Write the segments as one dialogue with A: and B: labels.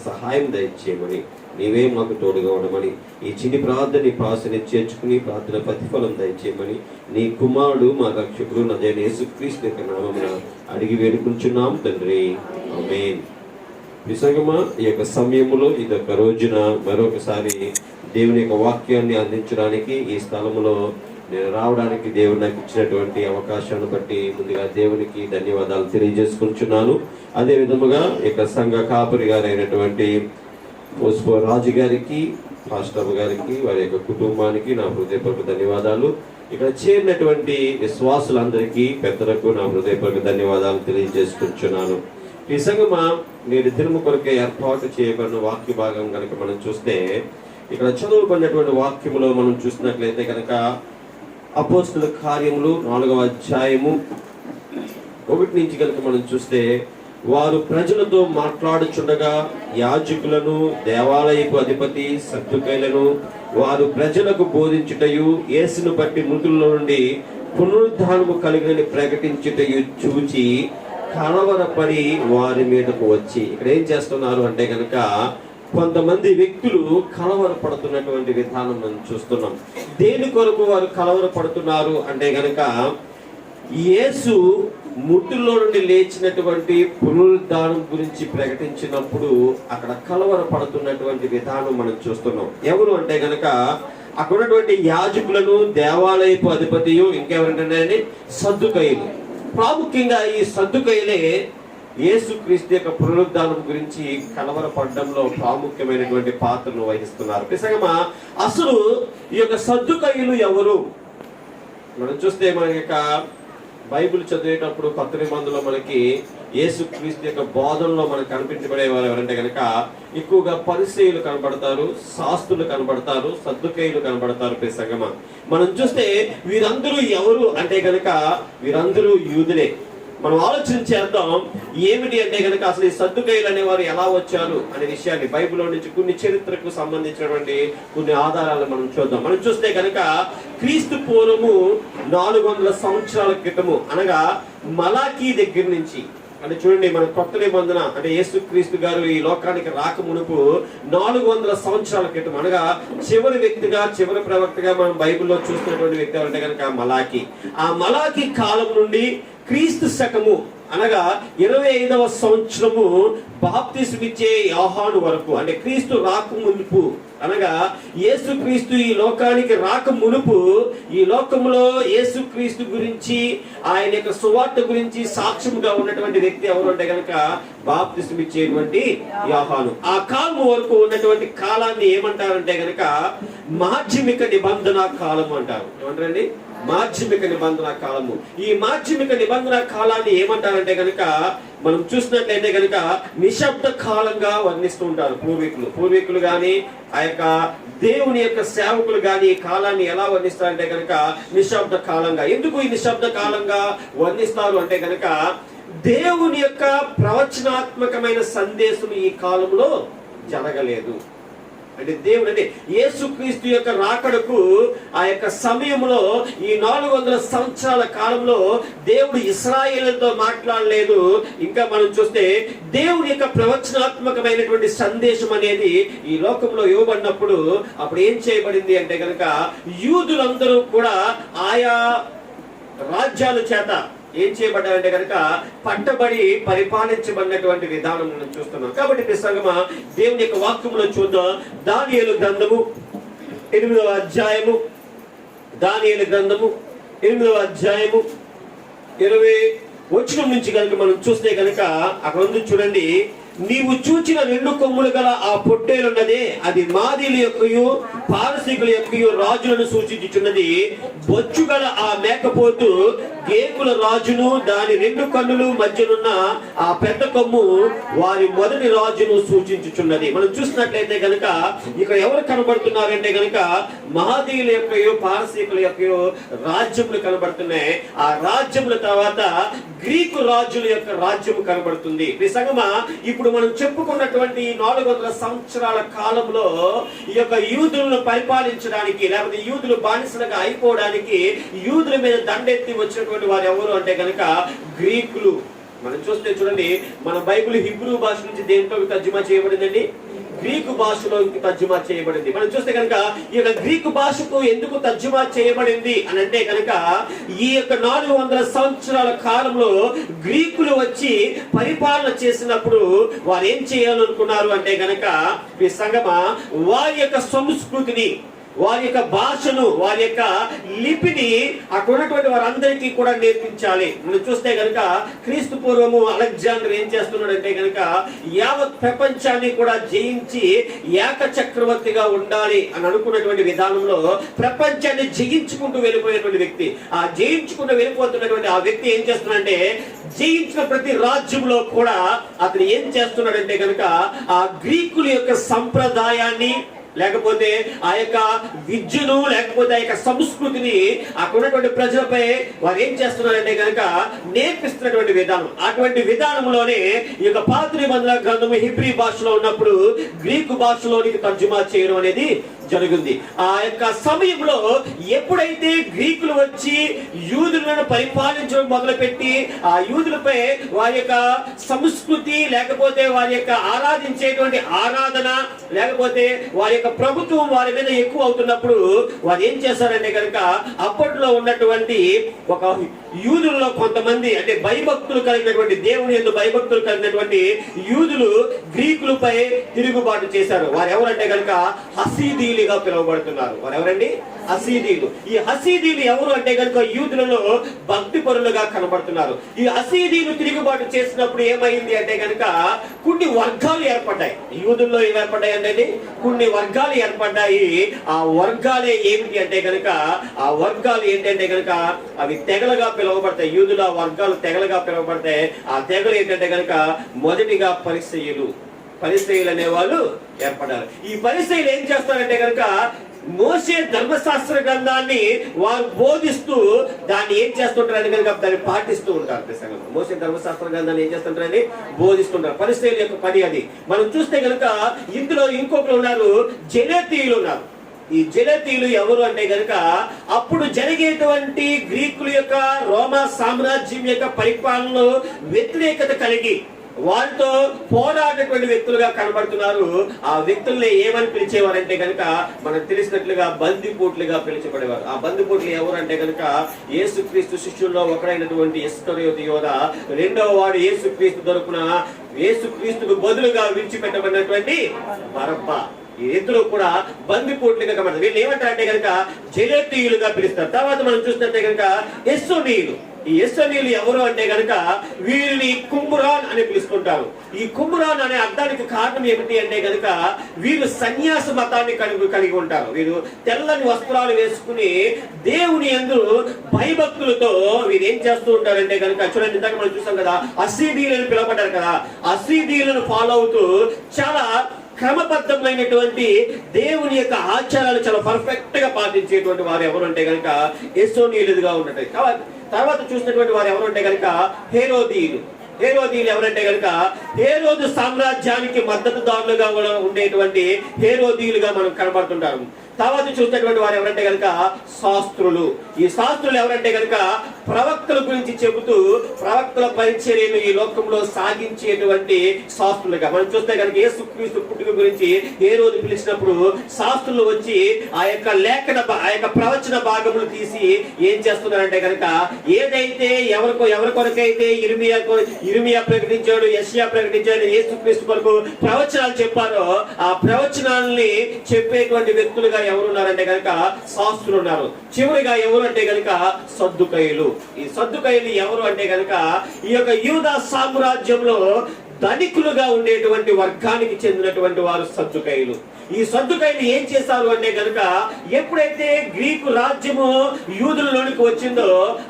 A: సహాయం దయచేయమని, నీవే మాకు తోడుగా ఉండమని, ఈ చిన్ని ప్రార్థన ప్రాసని చేర్చుకుని ప్రార్థన ప్రతిఫలం దయచేయమని నీ కుమారుడు మా రక్షకుడు నజైన యేసుక్రీస్తు యొక్క నామమున అడిగి వేడుకుంటున్నాం తండ్రి, ఆమేన్. నిజంగా ఈ యొక్క సమయంలో ఇదొక రోజున మరొకసారి దేవుని యొక్క వాక్యాన్ని అందించడానికి ఈ స్థలంలో నేను రావడానికి దేవుడు నాకు ఇచ్చినటువంటి అవకాశాన్ని బట్టి ముందుగా దేవునికి ధన్యవాదాలు తెలియజేసుకుంటున్నాను. అదే విధముగా ఇక సంఘ కాపరి గారు అయినటువంటి రాజు గారికి, పాస్టర్ గారికి, వారి యొక్క కుటుంబానికి నా హృదయపూర్వక ధన్యవాదాలు. ఇక్కడ చేరినటువంటి విశ్వాసులందరికీ, పెద్దలకు నా హృదయపూర్వక ధన్యవాదాలు తెలియజేసుకుంటున్నాను. ఈ సంగమా నేడు దినము కొరకే ఏర్పాటు చేయబడిన వాక్య భాగం కనుక మనం చూస్తే, ఇక్కడ చదువుకున్నటువంటి వాక్యములో మనం చూసినట్లయితే కనుక అపోస్తుల కార్యములు 4వ అధ్యాయము 1 నుంచి కనుక మనం చూస్తే, వారు ప్రజలతో మాట్లాడుచుండగా యాజకులను, దేవాలయపు అధిపతి సద్దుకైలను వారు ప్రజలకు బోధించుటయు, యేసును బట్టి మృతుల్లో నుండి పునరుద్ధానము కలిగినని ప్రకటించుటయు చూచి కలవరపడి వారి మీదకు వచ్చి, ఇక్కడ ఏం చేస్తున్నారు అంటే కనుక కొంతమంది వ్యక్తులు కలవరపడుతున్నటువంటి విధానం మనం చూస్తున్నాం. దేని కొరకు వారు కలవరపడుతున్నారు అంటే గనక, యేసు మృతుల్లో నుండి లేచినటువంటి పునరుద్ధానం గురించి ప్రకటించినప్పుడు అక్కడ కలవరపడుతున్నటువంటి విధానం మనం చూస్తున్నాం. ఎవరు అంటే గనక అక్కడ ఉన్నటువంటి యాజకులను, దేవాలయపు అధిపతియు, ఇంకెవరంటే సద్దుకయ్యులు. ప్రాముఖ్యంగా ఈ సద్దుకయ్యులే యేసుక్రీస్తు యొక్క పునరుద్ధానం గురించి కలవరపడడంలో ప్రాముఖ్యమైనటువంటి పాత్రను వహిస్తున్నారు. నిజంగా అసలు ఈ యొక్క సద్దుకయ్యులు ఎవరు? మనం చూస్తే మన యొక్క బైబిల్ చదివేటప్పుడు కొత్త నిబంధనలో మనకి యేసుక్రీస్తు యొక్క బోధనలో మనకు కనిపించబడే వారు ఎవరంటే కనుక ఎక్కువగా పరిసయ్యులు కనబడతారు, శాస్త్రులు కనబడతారు, సద్దుకయ్యులు కనబడతారు. ప్రసంగమా మనం చూస్తే వీరందరూ ఎవరు అంటే కనుక వీరందరూ యూదులే. మనం ఆలోచన చేద్దాం, ఏమిటి అంటే కనుక అసలు ఈ సద్దుకయ్యులు అనేవారు ఎలా వచ్చారు అనే విషయాన్ని బైబిల్లో నుంచి కొన్ని చరిత్రకు సంబంధించినటువంటి కొన్ని ఆధారాలు మనం చూద్దాం. మనం చూస్తే కనుక క్రీస్తు పూర్వము 400 సంవత్సరాల క్రితము, అనగా మలాకీ దగ్గర నుంచి, అంటే చూడండి మన కొత్త నిబంధన అంటే యేసుక్రీస్తు గారు ఈ లోకానికి రాక మునుపు 400 సంవత్సరాల క్రితం, అనగా చివరి వ్యక్తిగా, చివరి ప్రవక్తగా మనం బైబిల్లో చూస్తున్నటువంటి వ్యక్తి అంటే కనుక మలాకీ. ఆ మలాకీ కాలం నుండి క్రీస్తు శకము అనగా 25వ సంవత్సరము బాప్తిస్మిచ్చే యోహాను వరకు, అంటే క్రీస్తు రాక మునుపు, అనగా యేసుక్రీస్తు ఈ లోకానికి రాక మునుపు ఈ లోకంలో యేసుక్రీస్తు గురించి, ఆయన యొక్క సువార్త గురించి సాక్ష్యముగా ఉన్నటువంటి వ్యక్తి ఎవరు అంటే కనుక బాప్తిస్మిచ్చేటువంటి యోహాను. ఆ కాలం వరకు ఉన్నటువంటి కాలాన్ని ఏమంటారంటే కనుక మాధ్యమిక నిబంధన కాలం అంటారు. ఏమంటారండి? మాధ్యమిక నిబంధన కాలము. ఈ మాధ్యమిక నిబంధన కాలాన్ని ఏమంటారంటే కనుక మనం చూసినట్లయితే కనుక నిశ్శబ్ద కాలంగా వర్ణిస్తూ ఉంటారు పూర్వీకులు గాని, ఆ యొక్క దేవుని యొక్క సేవకులు గాని ఈ కాలాన్ని ఎలా వర్ణిస్తారంటే కనుక నిశ్శబ్ద కాలంగా. ఎందుకు ఈ నిశ్శబ్ద కాలంగా వర్ణిస్తారు అంటే కనుక దేవుని యొక్క ప్రవచనాత్మకమైన సందేశం ఈ కాలంలో జరగలేదు. అంటే దేవుడు అంటే యేసుక్రీస్తు యొక్క రాకడకు ఆ యొక్క సమయంలో ఈ 400 సంవత్సరాల కాలంలో దేవుడు ఇశ్రాయేలుతో మాట్లాడలేదు. ఇంకా మనం చూస్తే దేవుని యొక్క ప్రవచనాత్మకమైనటువంటి సందేశం అనేది ఈ లోకంలో ఇవ్వబడినప్పుడు అప్పుడు ఏం చేయబడింది అంటే కనుక యూదులందరూ కూడా ఆయా రాజ్యాల చేత ఏం చేయబడ్డారంటే కనుక పట్టబడి పరిపాలించబడినటువంటి విధానం మనం చూస్తున్నాం. కాబట్టి ప్రసంగమా దేవుని యొక్క వాక్యంలో చూద్దాం. దానియేలు గ్రంథము 8వ అధ్యాయము, దానియేలు గ్రంథము 8వ అధ్యాయము 20 వచనం నుంచి కనుక మనం చూస్తే కనుక అక్కడ ఉంది చూడండి. నీవు చూచిన 2 కొమ్ములు గల ఆ పొట్టేలున్నదే అది మాదీల యొక్కయు పారసీకుల యొక్కయు రాజులను సూచించుచున్నది. బొచ్చు గల ఆ మేకపోతు గేకుల రాజును దాని 2 కన్నులు మధ్యనున్న ఆ పెద్ద కొమ్ము వారి మొదటి రాజును సూచించుచున్నది. మనం చూసినట్లయితే కనుక ఇక్కడ ఎవరు కనబడుతున్నారంటే కనుక మహాదీయుల యొక్క పారసీకుల యొక్క రాజ్యములు కనబడుతున్నాయి. ఆ రాజ్యముల తర్వాత గ్రీకు రాజుల యొక్క రాజ్యము కనబడుతుంది. ఈ సంగమా ఇప్పుడు మనం చెప్పుకున్నటువంటి 400 సంవత్సరాల కాలంలో ఈ యొక్క యూదులను పరిపాలించడానికి, లేకపోతే యూదులు బానిసలుగా అయిపోవడానికి యూదుల మీద దండెత్తి వచ్చినటువంటి వారు ఎవరు అంటే కనుక గ్రీకులు. మనం చూస్తే చూడండి, మన బైబిల్ హిబ్రూ భాష నుంచి దేంట్లోకి తర్జుమా చేయబడిందండి? గ్రీకు భాషలోకి తర్జుమా చేయబడింది. మనం చూస్తే కనుక ఈ యొక్క గ్రీకు భాషకు ఎందుకు తర్జుమా చేయబడింది అని అంటే కనుక ఈ యొక్క 400 సంవత్సరాల కాలంలో గ్రీకులు వచ్చి పరిపాలన చేసినప్పుడు వారు ఏం చేయాలనుకున్నారు అంటే కనుక ఈ సంగమా వారి యొక్క సంస్కృతిని, వారి యొక్క భాషను, వారి యొక్క లిపిని అక్కడ ఉన్నటువంటి వారందరికీ కూడా నేర్పించాలి. మనం చూస్తే కనుక క్రీస్తు పూర్వము అలెగ్జాండర్ ఏం చేస్తున్నాడంటే కనుక యావత్ ప్రపంచాన్ని కూడా జయించి ఏక చక్రవర్తిగా ఉండాలి అని అనుకున్నటువంటి విధానంలో ప్రపంచాన్ని జయించుకుంటూ వెళ్ళిపోయేటువంటి వ్యక్తి, ఆ జయించుకుంటూ వెళ్ళిపోతున్నటువంటి ఆ వ్యక్తి ఏం చేస్తున్నాడంటే జయించిన ప్రతి రాజ్యంలో కూడా అతను ఏం చేస్తున్నాడంటే కనుక ఆ గ్రీకుల యొక్క సంప్రదాయాన్ని, లేకపోతే ఆ యొక్క విద్యను, లేకపోతే ఆ యొక్క సంస్కృతిని అక్కడ ఉన్నటువంటి ప్రజలపై వారు ఏం చేస్తున్నారంటే కనుక నేర్పిస్తున్నటువంటి విధానం. అటువంటి విధానంలోనే ఈ యొక్క పాత నిబంధన గ్రంథము హిబ్రీ భాషలో ఉన్నప్పుడు గ్రీకు భాషలోనికి తర్జుమా చేయడం అనేది జరిగింది. ఆ యొక్క సమయంలో ఎప్పుడైతే గ్రీకులు వచ్చి యూదులను పరిపాలించడం మొదలుపెట్టి ఆ యూదులపై వారి యొక్క సంస్కృతి, లేకపోతే వారి యొక్క ఆరాధించేటువంటి ఆరాధన, లేకపోతే వారి యొక్క ప్రభుత్వం వారి మీద ఎక్కువ అవుతున్నప్పుడు వారు ఏం చేశారంటే కనుక అప్పట్లో ఉన్నటువంటి ఒక యూదులలో కొంతమంది, అంటే భయభక్తులు కలిగినటువంటి, దేవుని యందు భయభక్తులు కలిగినటువంటి యూదులు గ్రీకులపై తిరుగుబాటు చేశారు. వారు ఎవరంటే కనుక హసీదీలుగా పిలువబడుతున్నారు. వారు ఎవరండి? హసీదీలు. ఈ హసీదీలు ఎవరు అంటే కనుక యూదులలో భక్తి పరులుగా కనబడుతున్నారు. ఈ హసీదీలు తిరుగుబాటు చేసినప్పుడు ఏమైంది అంటే కనుక కొన్ని వర్గాలు ఏర్పడ్డాయి. యూదుల్లో ఏమి ఏర్పడ్డాయి అంటే కొన్ని వర్గాలు ఏర్పడ్డాయి. ఆ వర్గాలే ఏమిటి అంటే కనుక ఆ వర్గాలు ఏంటంటే కనుక అవి తెగలుగా పిలువబడతాయి. యూదుల వర్గాలు తెగలుగా పిలువబడతాయి. ఆ తెగలు ఏంటంటే కనుక మొదటిగా పరిసయ్యులు అనే వాళ్ళు ఏర్పడ్డారు. ఈ పరిసయ్యులు ఏం చేస్తారంటే కనుక మోషే ధర్మశాస్త్ర గ్రంథాన్ని వారు బోధిస్తూ దాన్ని ఏం చేస్తుంటారని కనుక దాన్ని పాటిస్తూ ఉంటారు. మోషే ధర్మశాస్త్ర గ్రంథాన్ని ఏం చేస్తుంటారని బోధిస్తుంటారు. పరిసయ్యుల యొక్క పని అది. మనం చూస్తే కనుక ఇందులో ఇంకొకరు ఉన్నారు, జెలేతీయులు ఉన్నారు. ఈ జెలేతీయులు ఎవరు అంటే కనుక అప్పుడు జరిగేటువంటి గ్రీకుల యొక్క రోమా సామ్రాజ్యం యొక్క పరిపాలనలో వ్యతిరేకత కలిగి వారితో పోరాడేటువంటి వ్యక్తులుగా కనబడుతున్నారు. ఆ వ్యక్తుల్ని ఏమని పిలిచేవారంటే కనుక మనకు తెలిసినట్లుగా బందిపోట్లుగా పిలిచబడేవారు. ఆ బందిపోట్లు ఎవరు అంటే కనుక యేసుక్రీస్తు శిష్యుల్లో ఒకరైనటువంటి ఇస్కరియోతు యోధ, రెండవ వాడు యేసుక్రీస్తు తరపున యేసుక్రీస్తుకు బదులుగా విడిచిపెట్టబడినటువంటి బరబ్బా. ఈ ఇద్దరు కూడా బందిపోట్లుగా కనబడతారు. వీళ్ళు ఏమంటారంటే కనుక జెలేతీయులుగా పిలుస్తారు. తర్వాత మనం చూసినట్టే కనుక ఎస్సోనీయులు. ఈ ఎస్సోనీయులు ఎవరు అంటే కనుక వీరిని కుమ్రాన్ అని పిలుస్తుంటారు. ఈ కుమ్రాన్ అనే అర్థానికి కారణం ఏమిటి అంటే కనుక వీరు సన్యాస మతాన్ని కలిగి ఉంటారు. వీరు తెల్లని వస్త్రాలు వేసుకుని దేవుని యందు భయభక్తులతో వీరు ఏం చేస్తూ ఉంటారంటే కనుక చూడండి, ఇందాక మనం చూసాం కదా హసీదీలను పిలువబడ్డారు కదా, హసీదీలను ఫాలో అవుతూ చాలా క్రమబద్ధమైనటువంటి దేవుని యొక్క ఆచారాలు చాలా పర్ఫెక్ట్ గా పాటించేటువంటి వారు ఎవరు అంటే కనుక ఎస్సోనీయులుగా ఉన్నట్టు. తర్వాత చూసినటువంటి వారు ఎవరు అంటే కనుక హేరోదీయులు. హేరోదీయులు ఎవరంటే కనుక హేరోదు సామ్రాజ్యానికి మద్దతుదారులుగా ఉండేటువంటి హేరోదీయులుగా మనం కనబడుతుంటారు. తర్వాత చూసినటువంటి వారు ఎవరంటే కనుక శాస్త్రులు. ఈ శాస్త్రులు ఎవరంటే కనుక ప్రవక్తల గురించి చెబుతూ ప్రవక్తల పరిచర్యను ఈ లోకంలో సాగించేటువంటి శాస్త్రులుగా మనం చూస్తే కనుక యేసుక్రీస్తు పుట్టుక గురించి ఏ రోజు పిలిచినప్పుడు శాస్త్రులు వచ్చి ఆ యొక్క ప్రవచన భాగములు తీసి ఏం చేస్తున్నారంటే కనుక ఏదైతే ఎవరి కొరకైతే ఇర్మియా ప్రకటించాడు, యెషయా ప్రకటించాడు, యేసుక్రీస్తు కొరకు ప్రవచనాలు చెప్పారో ఆ ప్రవచనాలని చెప్పేటువంటి వ్యక్తులుగా ఎవరు ఉన్నారంటే కనుక శాస్త్రులు ఉన్నారు. చివరిగా ఎవరు అంటే కనుక సద్దుకయ్యులు. ఈ సద్దుకయ్యులు ఎవరు అంటే కనుక ఈ యొక్క యూదా సామ్రాజ్యంలో ధనికులుగా ఉండేటువంటి వర్గానికి చెందినటువంటి వారు సద్దుకైలు. ఈ సద్దుకైలు ఏం చేశారు అంటే కనుక, ఎప్పుడైతే గ్రీకు రాజ్యము యూదులలోనికి వచ్చిందో,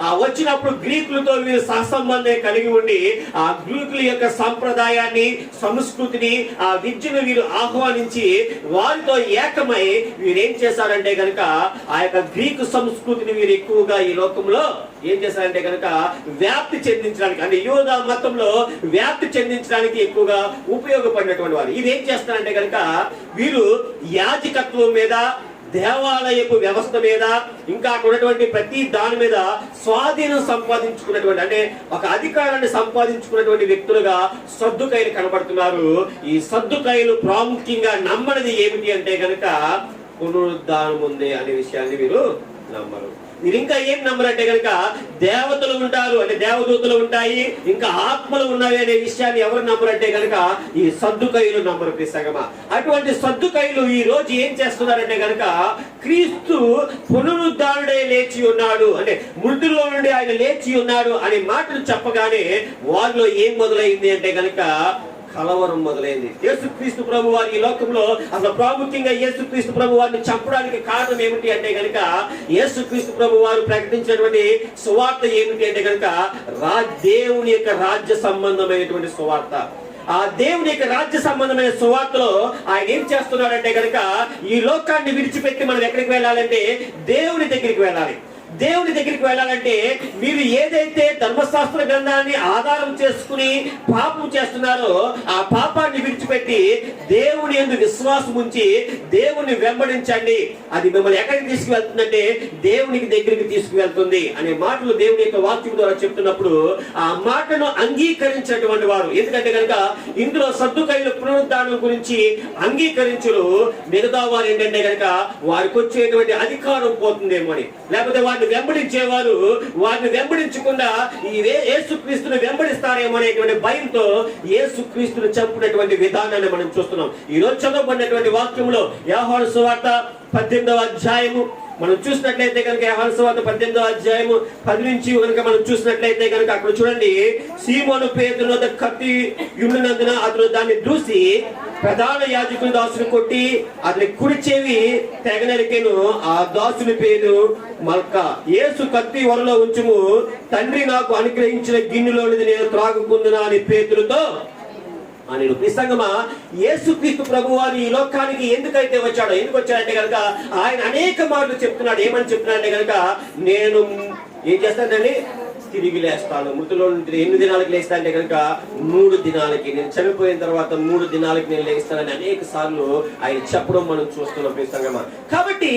A: ఆ వచ్చినప్పుడు గ్రీకులతో వీరు సహసంబంధం కలిగి ఉండి ఆ గ్రీకుల యొక్క సంప్రదాయాన్ని, సంస్కృతిని, ఆ విద్యను వీరు ఆహ్వానించి వారితో ఏకమై వీరేం చేశారంటే కనుక ఆ యొక్క గ్రీకు సంస్కృతిని వీరు ఎక్కువగా ఈ లోకంలో ఏం చేశారంటే కనుక వ్యాప్తి చెందించడానికి, అంటే యూదా మతంలో వ్యాప్తి చెందించడానికి ఎక్కువగా ఉపయోగపడినటువంటి వారు. ఇది ఏం చేస్తారంటే కనుక వీరు యాజకత్వం మీద, దేవాలయపు వ్యవస్థ మీద, ఇంకా ఉన్నటువంటి ప్రతి దాని మీద స్వాధీనం సంపాదించుకున్నటువంటి, అంటే ఒక అధికారాన్ని సంపాదించుకున్నటువంటి వ్యక్తులుగా సద్దుకైలు కనబడుతున్నారు. ఈ సద్దుకైలు ప్రాముఖ్యంగా నమ్మనిది ఏమిటి అంటే కనుక పునరుద్ధానం ఉంది అనే విషయాన్ని వీరు నమ్మరు. మీరు ఇంకా ఏం నమ్మరంటే కనుక దేవతలు ఉంటారు, అంటే దేవదూతలు ఉంటాయి, ఇంకా ఆత్మలు ఉన్నాయి అనే విషయాన్ని ఎవరు నమ్మరంటే కనుక ఈ సద్దుకైలు నమ్మరు. ప్రిసంగమా, అటువంటి సద్దుకైలు ఈ రోజు ఏం చేస్తున్నారంటే కనుక క్రీస్తు పునరుద్ధానుడై లేచి ఉన్నాడు, అంటే మృతుల్లో నుండి ఆయన లేచి ఉన్నాడు అనే మాటలు చెప్పగానే వారిలో ఏం మొదలైంది అంటే కనుక కలవరం మొదలైంది. యేసుక్రీస్తు ప్రభు వారి ఈ లోకంలో అసలు ప్రాముఖ్యంగా యేసుక్రీస్తు ప్రభు వారిని చంపడానికి కారణం ఏమిటి అంటే కనుక యేసుక్రీస్తు ప్రభు వారు ప్రకటించినటువంటి సువార్త ఏమిటి అంటే కనుక దేవుని యొక్క రాజ్య సంబంధమైనటువంటి సువార్త. ఆ దేవుని యొక్క రాజ్య సంబంధమైన సువార్తలో ఆయన ఏం చేస్తున్నాడంటే కనుక ఈ లోకాన్ని విడిచిపెట్టి మనం ఎక్కడికి వెళ్ళాలంటే దేవుని దగ్గరికి వెళ్ళాలి. దేవుని దగ్గరికి వెళ్ళాలంటే మీరు ఏదైతే ధర్మశాస్త్ర గ్రంథాన్ని ఆధారం చేసుకుని పాపం చేస్తున్నారో ఆ పాపాన్ని విడిచిపెట్టి దేవుని యందు విశ్వాసం ఉంచి దేవుని వెంబడించండి. అది మిమ్మల్ని ఎక్కడికి తీసుకువెళ్తుందంటే దేవునికి దగ్గరికి తీసుకువెళ్తుంది అనే మాటలు దేవుని యొక్క వాక్యం ద్వారా చెప్తున్నప్పుడు ఆ మాటను అంగీకరించినటువంటి వారు, ఎందుకంటే కనుక ఇందులో సద్దుకైలు పునరుద్ధానం గురించి అంగీకరించులు, మిగతా వారు ఏంటంటే కనుక వారికి వచ్చేటువంటి అధికారం పోతుందేమో అని, లేకపోతే వారిని వెంబడించేవారు వారిని వెంబడించకుండా ఈ యేసుక్రీస్తుని వెంబడిస్తారేమో అనేటువంటి భయంతో యేసుక్రీస్తుని చంపినటువంటి విధానాన్ని మనం చూస్తున్నాం. ఈ రోజు చదవబడినటువంటి వాక్యంలో యోహాను సువార్త 18వ అధ్యాయము మనం చూసినట్లయితే కనుక యోహాను సువార్త 18వ అధ్యాయము 10 నుంచి కనుక మనం చూసినట్లయితే కనుక అక్కడ చూడండి, సీమోను పేతురు వద్ద కత్తి ఉన్నందున అతను దాన్ని దూసి ప్రధాన యాజకుని దాసుని కొట్టి అతని కుడి చెవి తెగనరికెను. ఆ దాసుని పేరు మల్కా. యేసు కత్తి వరలో ఉంచుము, తండ్రి నాకు అనుగ్రహించిన గిన్నెలోనిది నేను త్రాగుకుందునా అని పేతురుతో అని. నిజంగా యేసుక్రీస్తు ప్రభు వారు ఈ లోకానికి ఎందుకైతే వచ్చాడో, ఎందుకు వచ్చాడంటే కనుక ఆయన అనేక మార్లు చెప్తున్నాడు. ఏమని చెప్తున్నాడంటే కనుక నేను ఏం చేస్తానండి, తిరిగి లేస్తాను. మృతుల్లో ఎన్ని దినాలకి లేస్తా అంటే కనుక 3 దినాలకి, నేను చనిపోయిన తర్వాత 3 దినాలకి నేను లేస్తానని అనేక సార్లు ఆయన చెప్పడం మనం చూస్తున్నాం ప్రియసంగమా. కాబట్టి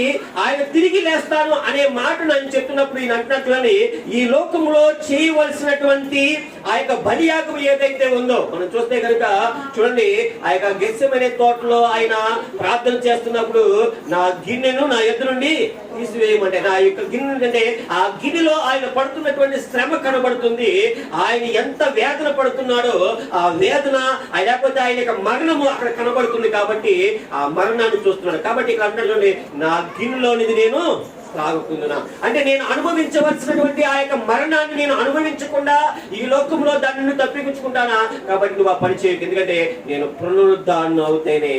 A: ఆయన తిరిగి లేస్తాను అనే మాటను ఆయన చెప్తున్నప్పుడు ఈయన అంటున్నట్లని ఈ లోకంలో చేయవలసినటువంటి ఆ యొక్క బలియాగం ఏదైతే ఉందో మనం చూస్తే కనుక చూడండి, ఆ యొక్క గెత్సెమనే తోటలో ఆయన ప్రార్థన చేస్తున్నప్పుడు నా గిన్నెను నా ఎదురు నుండి తీసివేయమంటే, నా యొక్క గిన్నె అంటే ఆ గిన్నెలో ఆయన పడుతున్నటువంటి శ్రమ కనబడుతుంది. ఆయన ఎంత వేదన పడుతున్నాడో ఆ వేదన, లేకపోతే ఆయన యొక్క మరణము అక్కడ కనబడుతుంది. కాబట్టి ఆ మరణాన్ని చూస్తున్నాడు. కాబట్టి ఇక్కడ అంటున్నాడు, నా గిన్నెలోనిది నేను తాగుకుందునా, అంటే నేను అనుభవించవలసినటువంటి ఆ యొక్క మరణాన్ని నేను అనుభవించకుండా ఈ లోకంలో దాన్ని తప్పించుకుంటానా. కాబట్టి నువ్వు ఆ పని చేయకు, ఎందుకంటే నేను పునరుద్ధానం అవుతేనే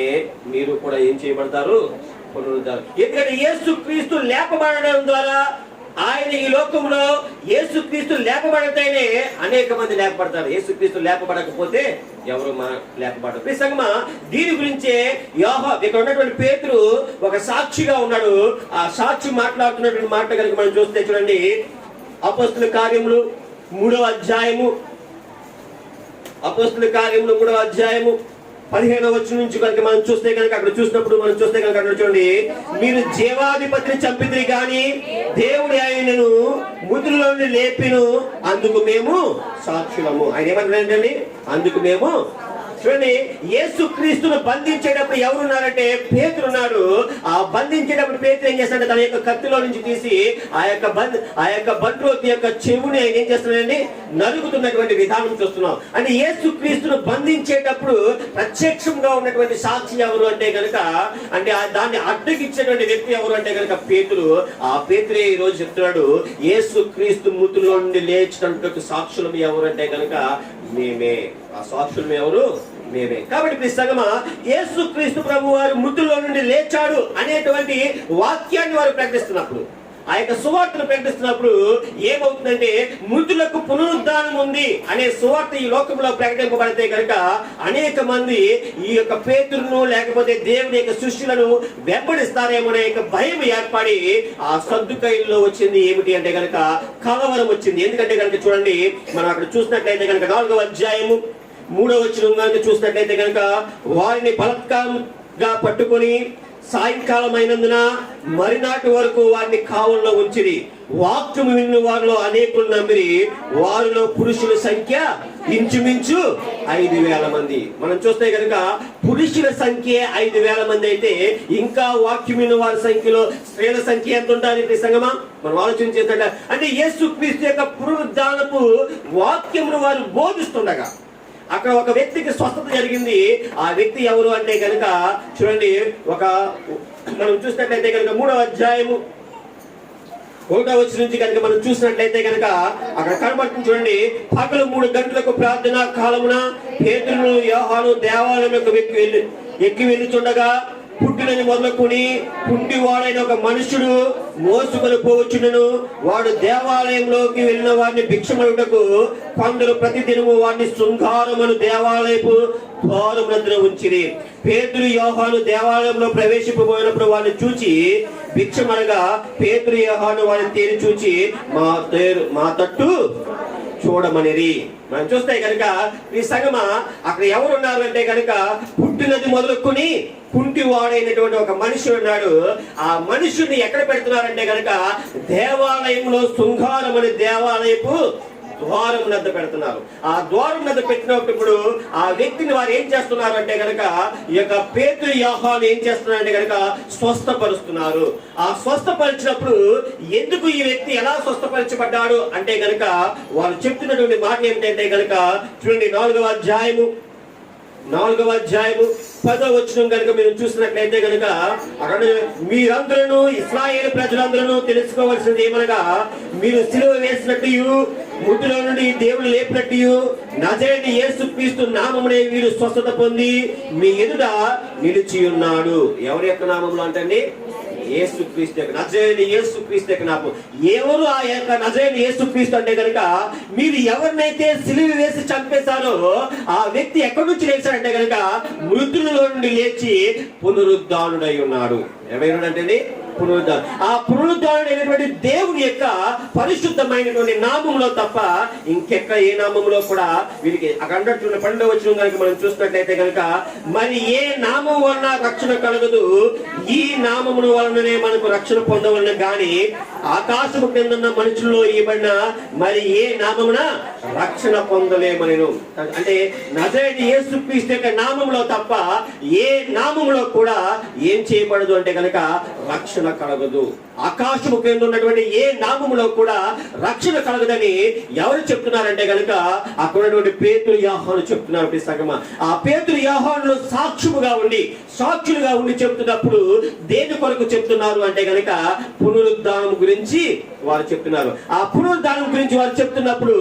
A: మీరు కూడా ఏం చేయబడతారు, పునరుద్ధానం. ఎందుకంటే యేసుక్రీస్తు లేపబడడం ద్వారా ఆయన ఈ లోకంలో యేసుక్రీస్తు లేపబడితేనే అనేక మంది లేపబడతారు. యేసుక్రీస్తు లేపబడకపోతే ఎవరు లేపబడరు. నిజంగా దీని గురించే ఇక్కడ ఉన్నటువంటి పేతురు ఒక సాక్షిగా ఉన్నాడు. ఆ సాక్షి మాట్లాడుతున్నటువంటి మాట కనుక మనం చూస్తే చూడండి, అపోస్తుల కార్యములు 3వ అధ్యాయము, అపోస్తుల కార్యములు 3వ అధ్యాయము 15వ వచనం నుంచి కనుక మనం చూస్తే కనుక అక్కడ చూసినప్పుడు మనం చూస్తే కనుక అక్కడ చూడండి, మీరు జీవాధిపతిని చంపిద్రి కానీ దేవుడి ఆయనను మృతుల్లో నుండి లేపిను, అందుకు మేము సాక్షులము. ఆయన ఏమంటారండి, అందుకు మేము. చూడండి, యేసుక్రీస్తును బంధించేటప్పుడు ఎవరున్నారంటే పేతురున్నాడు. ఆ బంధించేటప్పుడు పేతురు ఏం చేస్తాడంటే తన యొక్క కత్తిలో నుంచి తీసి ఆ యొక్క బంట్రోతి యొక్క చెవుని ఆయన ఏం చేస్తున్నాడండి, నలుగుతున్నటువంటి విధానం చూస్తున్నాం. అంటే యేసుక్రీస్తును బంధించేటప్పుడు ప్రత్యక్షంగా ఉన్నటువంటి సాక్షి ఎవరు అంటే కనుక, అంటే దాన్ని అడ్డగిచ్చేటువంటి వ్యక్తి ఎవరు అంటే కనుక పేతురు. ఆ పేతురే ఈ రోజు చెప్తున్నాడు, యేసుక్రీస్తు మృతుల్లో నుండి లేచినటువంటి సాక్షులు ఎవరు అంటే కనుక మేమే. ఆ సాక్షులు ఎవరు? మేమే. కాబట్టి సంగమా, యేసుక్రీస్తు ప్రభు వారు మృతుల్లో నుండి లేచాడు అనేటువంటి వాక్యాన్ని వారు ప్రకటిస్తున్నప్పుడు, ఆ యొక్క సువార్తను ప్రకటిస్తున్నప్పుడు ఏమవుతుందంటే, మృతులకు పునరుద్ధానం ఉంది అనే సువార్త ఈ లోకంలో ప్రకటింపబడితే కనుక అనేక మంది ఈ యొక్క పేతురును లేకపోతే దేవుని యొక్క సృష్టిలను వెంబడిస్తారేమనే యొక్క భయం ఏర్పడి ఆ సద్దుకైల్లో వచ్చింది ఏమిటి అంటే కనుక కలవరం వచ్చింది. ఎందుకంటే కనుక చూడండి, మనం అక్కడ చూసినట్లయితే కనుక 4వ అధ్యాయము 3వ వచనం కనుక చూసినట్లయితే కనుక, వారిని బలత్కారంగా పట్టుకొని సాయంకాలం అయినందున మరినాటి వరకు వారిని కావల్లో ఉంచిరి. వాక్యము విన్న వారిలో అనేకులు నమ్మిరి. వారిలో పురుషుల సంఖ్య ఇంచుమించు 5,000 మంది. మనం చూస్తే కనుక పురుషుల సంఖ్య 5,000 మంది అయితే, ఇంకా వాక్యం విన్న వారి సంఖ్యలో స్త్రీల సంఖ్య ఎంత ఉంటుంది సంగమా? మనం ఆలోచన చేద్దాం. అంటే యేసుక్రీస్తు యొక్క పునరుద్ధానపు వాక్యమును వారు బోధిస్తుండగా అక్కడ ఒక వ్యక్తికి స్వస్థత జరిగింది. ఆ వ్యక్తి ఎవరు అంటే కనుక చూడండి, మనం చూసినట్లయితే కనుక 3వ అధ్యాయము 1వ వచనం నుంచి కనుక మనం చూసినట్లయితే కనుక అక్కడ కనబడుతుంది. చూడండి, పగలు 3 గంటలకు ప్రార్థనా కాలమున పేతురును యోహాను దేవాలయం యొక్క ఎక్కి వెళ్ళుచుండగా పుట్టినది మొదలుకొని కుంటివాడైన ఒక మనుషుడు మోసుకొని పోవచ్చునను. వాడు దేవాలయంలోకి వెళ్ళిన వారిని భిక్షమడుటకు కొందరు ప్రతిదినము వారిని శృంగారమును దేవాలయపు ద్వారమునందున ఉంచిరి. పేతురు యోహాను దేవాలయంలో ప్రవేశింపబోయినప్పుడు వారిని చూచి భిక్షమనగా పేతురు యోహాను వారిని తేరి చూచి మా తట్టు చూడమనిరి. మనం చూస్తే కనుక ఈ సంగమా అక్కడ ఎవరు ఉన్నారు అంటే కనుక పుట్టినది మొదలుకొని కుంటి వాడైనటువంటి ఒక మనిషి ఉన్నాడు. ఆ మనుషుని ఎక్కడ పెడుతున్నారంటే కనుక దేవాలయంలో శృంగారం అనే దేవాలయపు ద్వారం నద్ద పెడుతున్నారు. ఆ ద్వారం నద్ద పెట్టినప్పుడు ఆ వ్యక్తిని వారు ఏం చేస్తున్నారు అంటే కనుక ఈ యొక్క పేతురు యోహాను ఏం చేస్తున్నారంటే కనుక స్వస్థపరుస్తున్నారు. ఆ స్వస్థపరిచినప్పుడు ఎందుకు ఈ వ్యక్తి ఎలా స్వస్థపరచబడ్డాడు అంటే కనుక వారు చెప్తున్నటువంటి మాట ఏమిటంటే కనుక చూడండి, 4వ అధ్యాయము 10వ వచనం కనుక మీరు చూసినట్లయితే కనుక అక్కడ మీరందరూ ఇశ్రాయేలు ప్రజలందరూ తెలుసుకోవాల్సింది ఏమనగా, మీరు సిలువ వేసినట్టు మృతుల నుండి దేవుడు లేపినట్టు నజరేయుడైన యేసుక్రీస్తు నామమునే వీరు స్వస్థత పొంది మీ ఎదుట నిలిచి ఉన్నాడు. ఎవరి యొక్క నామంలో అంటండి? యేసుక్రీస్తు యొక్క, నజరేయుడైన యేసుక్రీస్తు యొక్క నామం. ఎవరు ఆ యొక్క నజరేయుడైన యేసుక్రీస్తు అంటే కనుక, మీరు ఎవరినైతే సిలువ వేసి చంపేశారో ఆ వ్యక్తి ఎక్కడి నుంచి లేచాడంటే కనుక మృతులలో నుండి లేచి పునరుద్ధానుడై ఉన్నాడు. ఏమైనాడంటే పునరుద్ధానం. ఆ పునరుద్ధానుడైనటువంటి దేవుని యొక్క పరిశుద్ధమైనటువంటి నామంలో తప్ప ఇంకెక్కడ ఏ నామంలో కూడా వీరికి అక్కడ 12వ వచనం కనుక మనం చూసినట్లయితే కనుక, మరి ఏ నామం వలన రక్షణ కలగదు, ఈ నామముల వలననే మనకు రక్షణ పొందవలన గాని ఆకాశము కింద మనుషుల్లో ఇవ్వబడిన మరి ఏ నామమున రక్షణ పొందలేమనెను. అంటే నజరేయుడైన యేసుక్రీస్తు యొక్క నామములో తప్ప ఏ నామములో కూడా ఏం చేయబడదు అంటే కనుక రక్షణ కలగదు. ఆకాశము కింద ఉన్నటువంటి ఏ నామములో కూడా రక్షణ కలగదని ఎవరు చెప్తున్నారంటే కనుక అక్కడ ఉన్నటువంటి పేతురు యోహాను చెప్తున్నారు. సంగమా, ఆ పేతురు యోహానులు సాక్షులుగా ఉండి చెప్తున్నప్పుడు దేని కొరకు చెప్తున్నారు అంటే కనుక పునరుద్ధానం గురించి వారు చెప్తున్నారు. ఆ పునరుద్ధానం గురించి వారు చెప్తున్నప్పుడు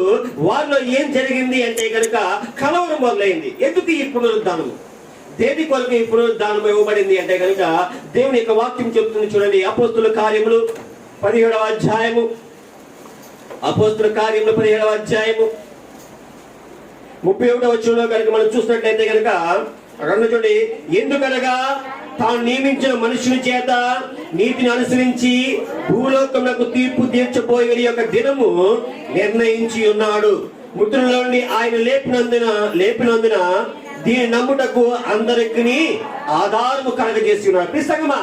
A: వారిలో ఏం జరిగింది అంటే కనుక కలవరం మొదలైంది. ఎందుకు ఈ పునరుద్ధానం, దేని కొరకు ఈ పునరుద్ధానం ఇవ్వబడింది అంటే కనుక దేవుని యొక్క వాక్యం చెప్తుంది. చూడండి, అపోస్తుల కార్యములు 17వ అధ్యాయము 31వ వచనంలో కనుక మనం చూసినట్లయితే కనుక అక్కడ చూడండి, ఎందుకనగా తాను నియమించిన మనుషుని చేత నీతిని అనుసరించి భూలోకములకు తీర్పు తీర్చబోయే యొక్క దినము నిర్ణయించి ఉన్నాడు. మృతుల నుండి ఆయన లేపినందున దీని నమ్ముటకు అందరికి ఆధారము కలగజేసి ఉన్నారు. నిజంగా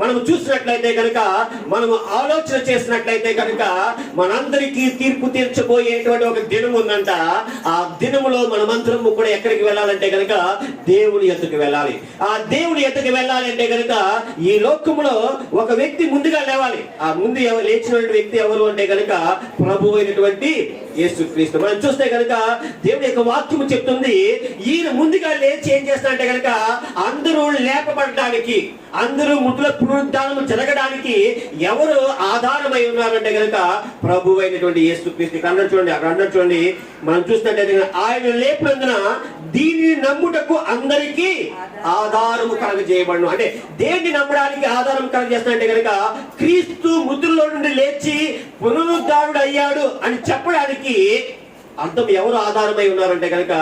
A: మనం చూసినట్లయితే కనుక, మనం ఆలోచన చేసినట్లయితే కనుక మనందరికీ తీర్పు తీర్చబోయేటువంటి ఒక దినం ఉందంట. ఆ దినములో మనమందరము కూడా ఎక్కడికి వెళ్ళాలంటే కనుక దేవుని ఎద్దుకు వెళ్ళాలి. ఆ దేవుని ఎద్దుకు వెళ్ళాలి అంటే కనుక ఈ లోకములో ఒక వ్యక్తి ముందుగా లేవాలి. ఆ ముందు లేచినటువంటి వ్యక్తి ఎవరు అంటే కనుక ప్రభు అయినటువంటి యేసుక్రీస్తు. మనం చూస్తే కనుక దేవుని యొక్క వాక్యము చెప్తుంది, ఈయన ముందుగా లేచి ఏం చేస్తాడంటే కనుక అందరూ లేపబడడానికి, అందరూ ముద్దుల పునరుద్ధానము జరగడానికి ఎవరు ఆధారమై ఉన్నారంటే కనుక ప్రభు అయినటువంటి యేసుక్రీస్తు. ఇక్కడ అన్నారు చూడండి, అక్కడ అన్నారు చూడండి, మనం చూసినట్లయితే ఆయన లేపినందున దీనిని నమ్ముటకు అందరికీ ఆధారము కలగజేయబడును. అంటే దేన్ని నమ్మడానికి ఆధారం కలగజేస్తానంటే కనుక క్రీస్తు మృతుల్లో నుండి లేచి పునరుద్ధారుడు అయ్యాడు అని చెప్పడానికి అర్థం ఎవరు ఆధారమై ఉన్నారంటే కనుక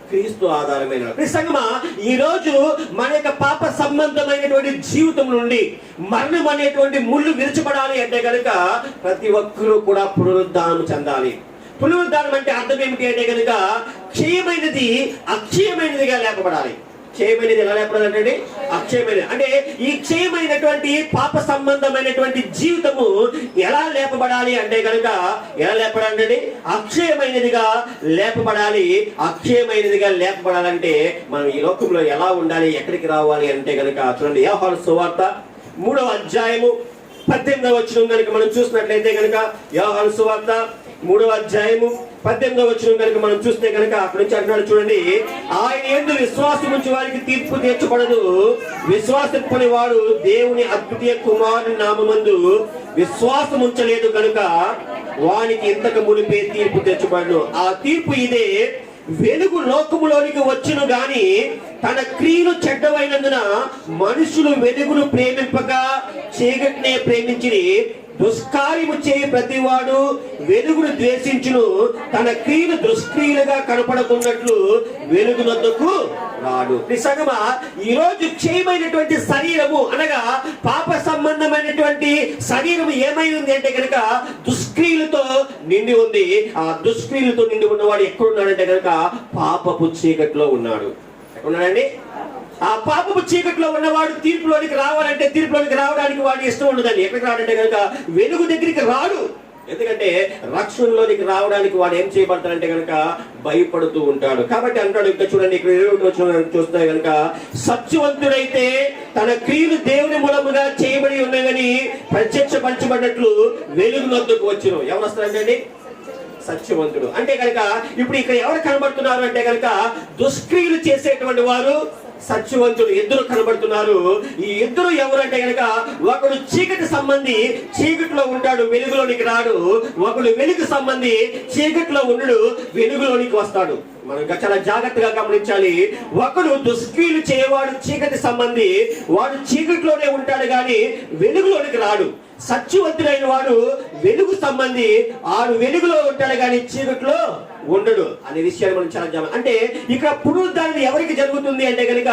A: క్రీస్తు ఆధారమైన. నిజంగా ఈ రోజు మన యొక్క పాప సంబంధమైనటువంటి జీవితం నుండి మరణం అనేటువంటి ముళ్ళు విరచబడాలి అంటే కనుక ప్రతి ఒక్కరూ కూడా పునరుద్ధానం చెందాలి. పునరుద్ధానం అంటే అర్థం ఏమిటి అంటే కనుక క్షయమైనది అక్షయమైనదిగా లేపబడాలి. క్షయమైనది ఎలా లేపడాలంటే అక్షయమైనది. అంటే ఈ క్షయమైనటువంటి పాప సంబంధమైనటువంటి జీవితము ఎలా లేపబడాలి అంటే కనుక ఎలా లేపడాలంటే అక్షయమైనదిగా లేపబడాలి. అక్షయమైనదిగా లేపబడాలంటే మనం ఈ లోకంలో ఎలా ఉండాలి, ఎక్కడికి రావాలి అంటే కనుక చూడండి, యోహాను సువార్త 3వ అధ్యాయము 18వ వచనం కనుక మనం చూసినట్లయితే కనుక యోహాను సువార్త 3వ అధ్యాయము 18వ వచనం కనుక మనం చూస్తే కనుక అక్కడ నుంచి అంటున్నాడు చూడండి, ఆయన యందు విశ్వాసం ఉంచి వారికి తీర్పు తీర్చబడదు, విశ్వాసపని వాడు దేవుని అద్వితీయ కుమారుని నామమందు విశ్వాసం ఉంచలేదు కనుక వానికి ఇంతకు మునిపే తీర్పు తెచ్చబడను. ఆ తీర్పు ఇదే, వెలుగు లోకములోనికి వచ్చును గాని తన క్రియలు చెడ్డవైనందున మనుషులు వెలుగును ప్రేమింపక చీకటినే ప్రేమించిరి. దుష్కార్యము చేయి ప్రతివాడు వెలుగును ద్వేషించును, తన క్రియలు దుష్క్రియలుగా కనపడకున్నట్లు వెలుగునొద్దకు రాడు. నిజంగా ఈ రోజు క్షయమైనటువంటి శరీరము అనగా పాప సంబంధమైనటువంటి శరీరం ఏమై ఉంది అంటే కనుక దుష్క్రియలతో నిండి ఉంది. ఆ దుష్క్రియలతో నిండి ఉన్నవాడు ఎక్కడున్నాడంటే కనుక పాపపు చీకట్లో ఉన్నాడు. ఎక్కడున్నాడండి? ఆ పాపపు చీకట్లో ఉన్నవాడు తీర్పులోనికి రావాలంటే తీర్పులోనికి రావడానికి వాడు ఇష్టం ఉండదండి. ఎక్కడికి రావాలంటే కనుక వెలుగు దగ్గరికి రాడు. ఎందుకంటే రక్షణలోనికి రావడానికి వాడు ఏం చేయబడతాడంటే కనుక భయపడుతూ ఉంటాడు. కాబట్టి అంటాడు ఇంకా చూడండి, ఇక్కడ 21 వచనం చూస్తే కనుక సత్యవంతుడైతే తన క్రియలు దేవుని మూలముగా చేయబడి ఉన్నవని ప్రత్యక్షపరచబడినట్లు వెలుగు నొద్దకు వచ్చును. ఎవరు వస్తారంటే సత్యవంతుడు. అంటే కనుక ఇప్పుడు ఇక్కడ ఎవరు కనబడుతున్నారు అంటే కనుక దుష్క్రియలు చేసేటువంటి వారు, సత్యవంతుడు ఇద్దరు కనబడుతున్నారు. ఈ ఇద్దరు ఎవరంటే కనుక ఒకడు చీకటి సంబంధి చీకటిలో ఉంటాడు, వెలుగులోనికి రాడు. ఒకడు వెలుగు సంబంధి చీకటిలో ఉండడు, వెలుగులోనికి వస్తాడు. మనం చాలా జాగ్రత్తగా గమనించాలి. ఒకడు దుష్క్రియలు చేయవాడు చీకటి సంబంధి, వాడు చీకటిలోనే ఉంటాడు కానీ వెలుగులోనికి రాడు. సత్యవంతుడైన వాడు వెలుగు సంబంధి, ఆడు వెలుగులో ఉంటాడు కానీ చీకటిలో ఉండడు అనే విషయాన్ని మనం చాలా అంటే ఇక్కడ పునరుద్ధానం ఎవరికి జరుగుతుంది అంటే కనుక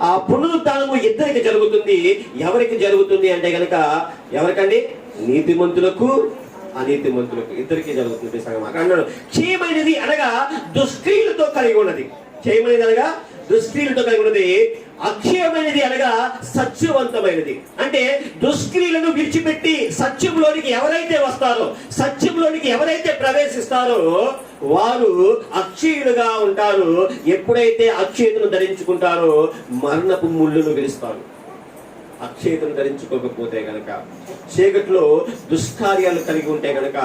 A: ఆ పునరుద్ధానము ఇద్దరికి జరుగుతుంది. ఎవరికి జరుగుతుంది అంటే కనుక ఎవరికండి? నీతిమంతులకు అనీతిమంతులకు ఇద్దరికి జరుగుతుంది. అన్నాడు క్షయమైనది అనగా దుష్క్రియలతో కలిగి ఉన్నది. క్షయమైనది అనగా దుష్క్రియలతో కలిగి ఉన్నది. అక్షయమైనది అనగా సత్యవంతమైనది. అంటే దుష్క్రియలను విడిచిపెట్టి సత్యంలోనికి ఎవరైతే వస్తారో, సత్యంలోనికి ఎవరైతే ప్రవేశిస్తారో వారు అక్షయులుగా ఉంటారు. ఎప్పుడైతే అక్షయతను ధరించుకుంటారో మరణపు ముళ్ళును విరుస్తారు. అక్షయతను ధరించుకోకపోతే గనక, చీకట్లో దుష్కార్యాలు కలిగి ఉంటే గనక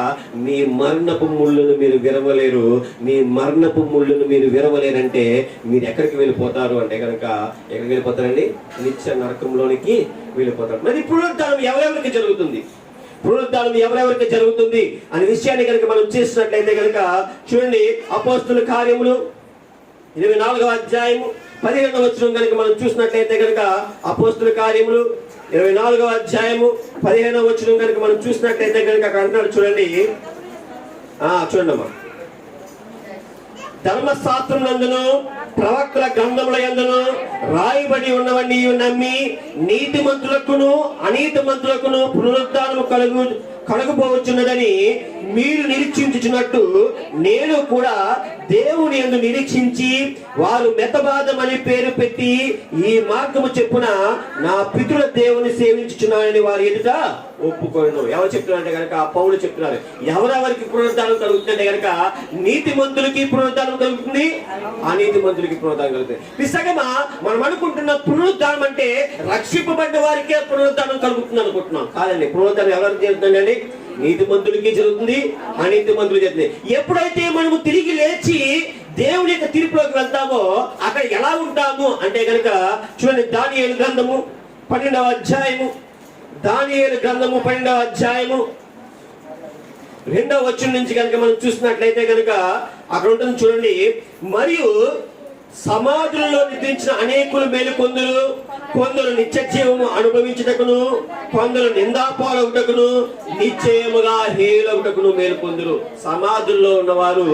A: మీ మరణపు ముళ్ళును మీరు విరవలేరు. మీ మరణపు ముళ్ళును మీరు విరవలేరంటే మీరు ఎక్కడికి వెళ్ళిపోతారు అంటే గనక ఎక్కడికి వెళ్ళిపోతారండి? నిత్య నరకంలోనికి వెళ్ళిపోతారు. మరి పునరుద్ధానం ఎవరెవరికి జరుగుతుంది? పునరుద్ధానం ఎవరెవరికి జరుగుతుంది అనే విషయాన్ని కనుక మనం చేసినట్లయితే కనుక చూడండి, అపోస్తుల కార్యములు 24వ అధ్యాయము 15వ వచనం కనుక మనం చూసినట్లయితే కనుక అపోస్తుల కార్యములు 24వ అధ్యాయము 15వ వచనం కనుక మనం చూసినట్లయితే కనుక అక్కడ అంటున్నాడు చూడండి, చూడండి అమ్మా, ధర్మశాస్త్రం నందును ప్రవక్తల గ్రంథముల యందును రాయబడి ఉన్నవన్నీ నమ్మి నీతిమంతులకును అనీతిమంతులకును పునరుద్ధానము కలుగబోచున్నదని మీరు నిరీక్షించుచున్నట్టు నేను కూడా దేవుని యందు నిరీక్షించి వారు మెతబాదమని పేరు పెట్టి ఈ మార్గము చెప్పున నా పితరుల దేవుని సేవించుచున్నానని వారి ఎదుట ఒప్పుకోను. ఎవరు చెప్తున్నారంటే కనుక పౌలు చెప్తున్నారు. ఎవరెవరికి పునరుద్ధానం కలుగుతుందంటే కనుక నీతిమంతులకి పునరుద్ధానం కలుగుతుంది, అనీతిమంతులకి పునరుద్ధానం కలుగుతుంది. నిజంగా మనం అనుకుంటున్న పునరుద్ధానం అంటే రక్షింపబడ్డ వారికే పునరుద్ధానం కలుగుతుంది అనుకుంటున్నాం. కాదండి, పునరుద్ధానం ఎవరికి జరుగుతుందండి? నీతిమంతులకి జరుగుతుంది, అనీతిమంతులకి జరుగుతుంది. ఎప్పుడైతే మనము తిరిగి లేచి దేవుని యొక్క తీర్పులోకి వెళ్తామో అక్కడ ఎలా ఉంటాము అంటే కనుక చూడండి, దానియేలు గ్రంథము 12వ అధ్యాయము, దానియేలు గ్రంథము 12వ అధ్యాయము 2వ వచనం నుంచి కనుక మనం చూసినట్లయితే కనుక అక్కడ ఉంటుంది చూడండి. మరియు సమాధులలో నిద్రించిన అనేకులు మేలుకొందురు, కొందరు నిత్య జీవము అనుభవించుటకును, కొందరు నిందాపాలగుటకును, నిశ్చయముగా హేయులగుటకును మేలుకొందురు. సమాధుల్లో ఉన్నవారు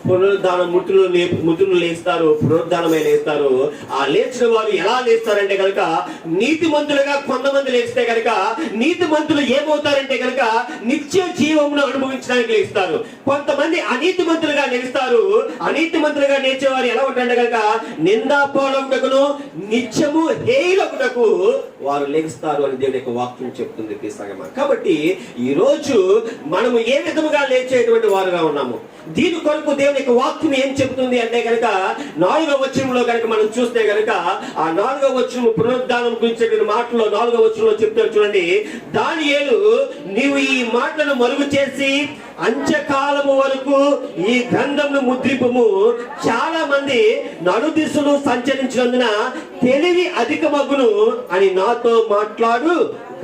A: పునరుద్ధానం మృతులు లేస్తారు, పునరుద్ధానమై లేస్తారు. ఆ లేచిన వారు ఎలా లేస్తారంటే కనుక నీతిమంతులుగా కొంతమంది లేస్తే కనుక నీతిమంతులు ఏమవుతారంటే కనుక నిత్య జీవమును అనుభవించడానికి లేస్తారు. కొంతమంది అనీతిమంతులుగా లేస్తారు. అనీతిమంతులుగా లేచేవారు ఎలా ఉంటారంటే కనుక నిందాపాలకుటకును, నిత్యము హేయులకుటకు వారు లేస్తారు అని దేవుని యొక్క వాక్యం చెప్తుంది ప్రియసంగమా. కాబట్టి ఈ రోజు మనము ఏ విధముగా లేచేటువంటి వారుగా ఉన్నాము, దీని కొరకు దేవుని యొక్క వాక్యం ఏం చెబుతుంది అంటే కనుక 4వ వచనంలో కనుక మనం చూస్తే కనుక ఆ 4వ వచనం పునరుద్ధానం గురించి మాటలో 4వ వచనంలో చెప్తారు చూడండి. దానియేలు, నీవు ఈ మాటలను మరుగు చేసి అంత్యకాలము వరకు ఈ గ్రంథమును ముద్రింపుము. చాలా మంది నలుదిశలు సంచరించినందున తెలివి అధికమగును అని నాతో మాట్లాడు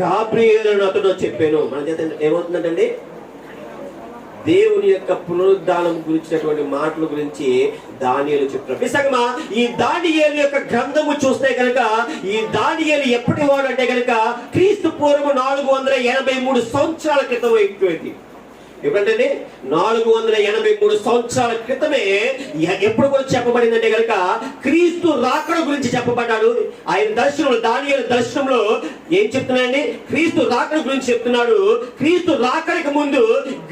A: గాబ్రియేలు నాతో చెప్పాను. మన చేత ఏమవుతుందంటే దేవుని యొక్క పునరుద్ధానం గురించినటువంటి మాటల గురించి దానియేలు చెప్తున్నారు. నిజంగా ఈ దానియేలు యొక్క గ్రంథము చూస్తే కనుక ఈ దానియేలు ఎప్పటి వాడు అంటే కనుక క్రీస్తు పూర్వం 483 సంవత్సరాల క్రితం అయిపోయింది. ఎప్పుడంటే 483 సంవత్సరాల క్రితమే ఎప్పుడు గురించి చెప్పబడింది అంటే కనుక క్రీస్తు రాకడ గురించి చెప్పబడ్డాడు. ఆయన దర్శనంలో, దానియేలు దర్శనంలో ఏం చెప్తున్నాడండి? క్రీస్తు రాకడ గురించి చెప్తున్నాడు. క్రీస్తు రాకడకు ముందు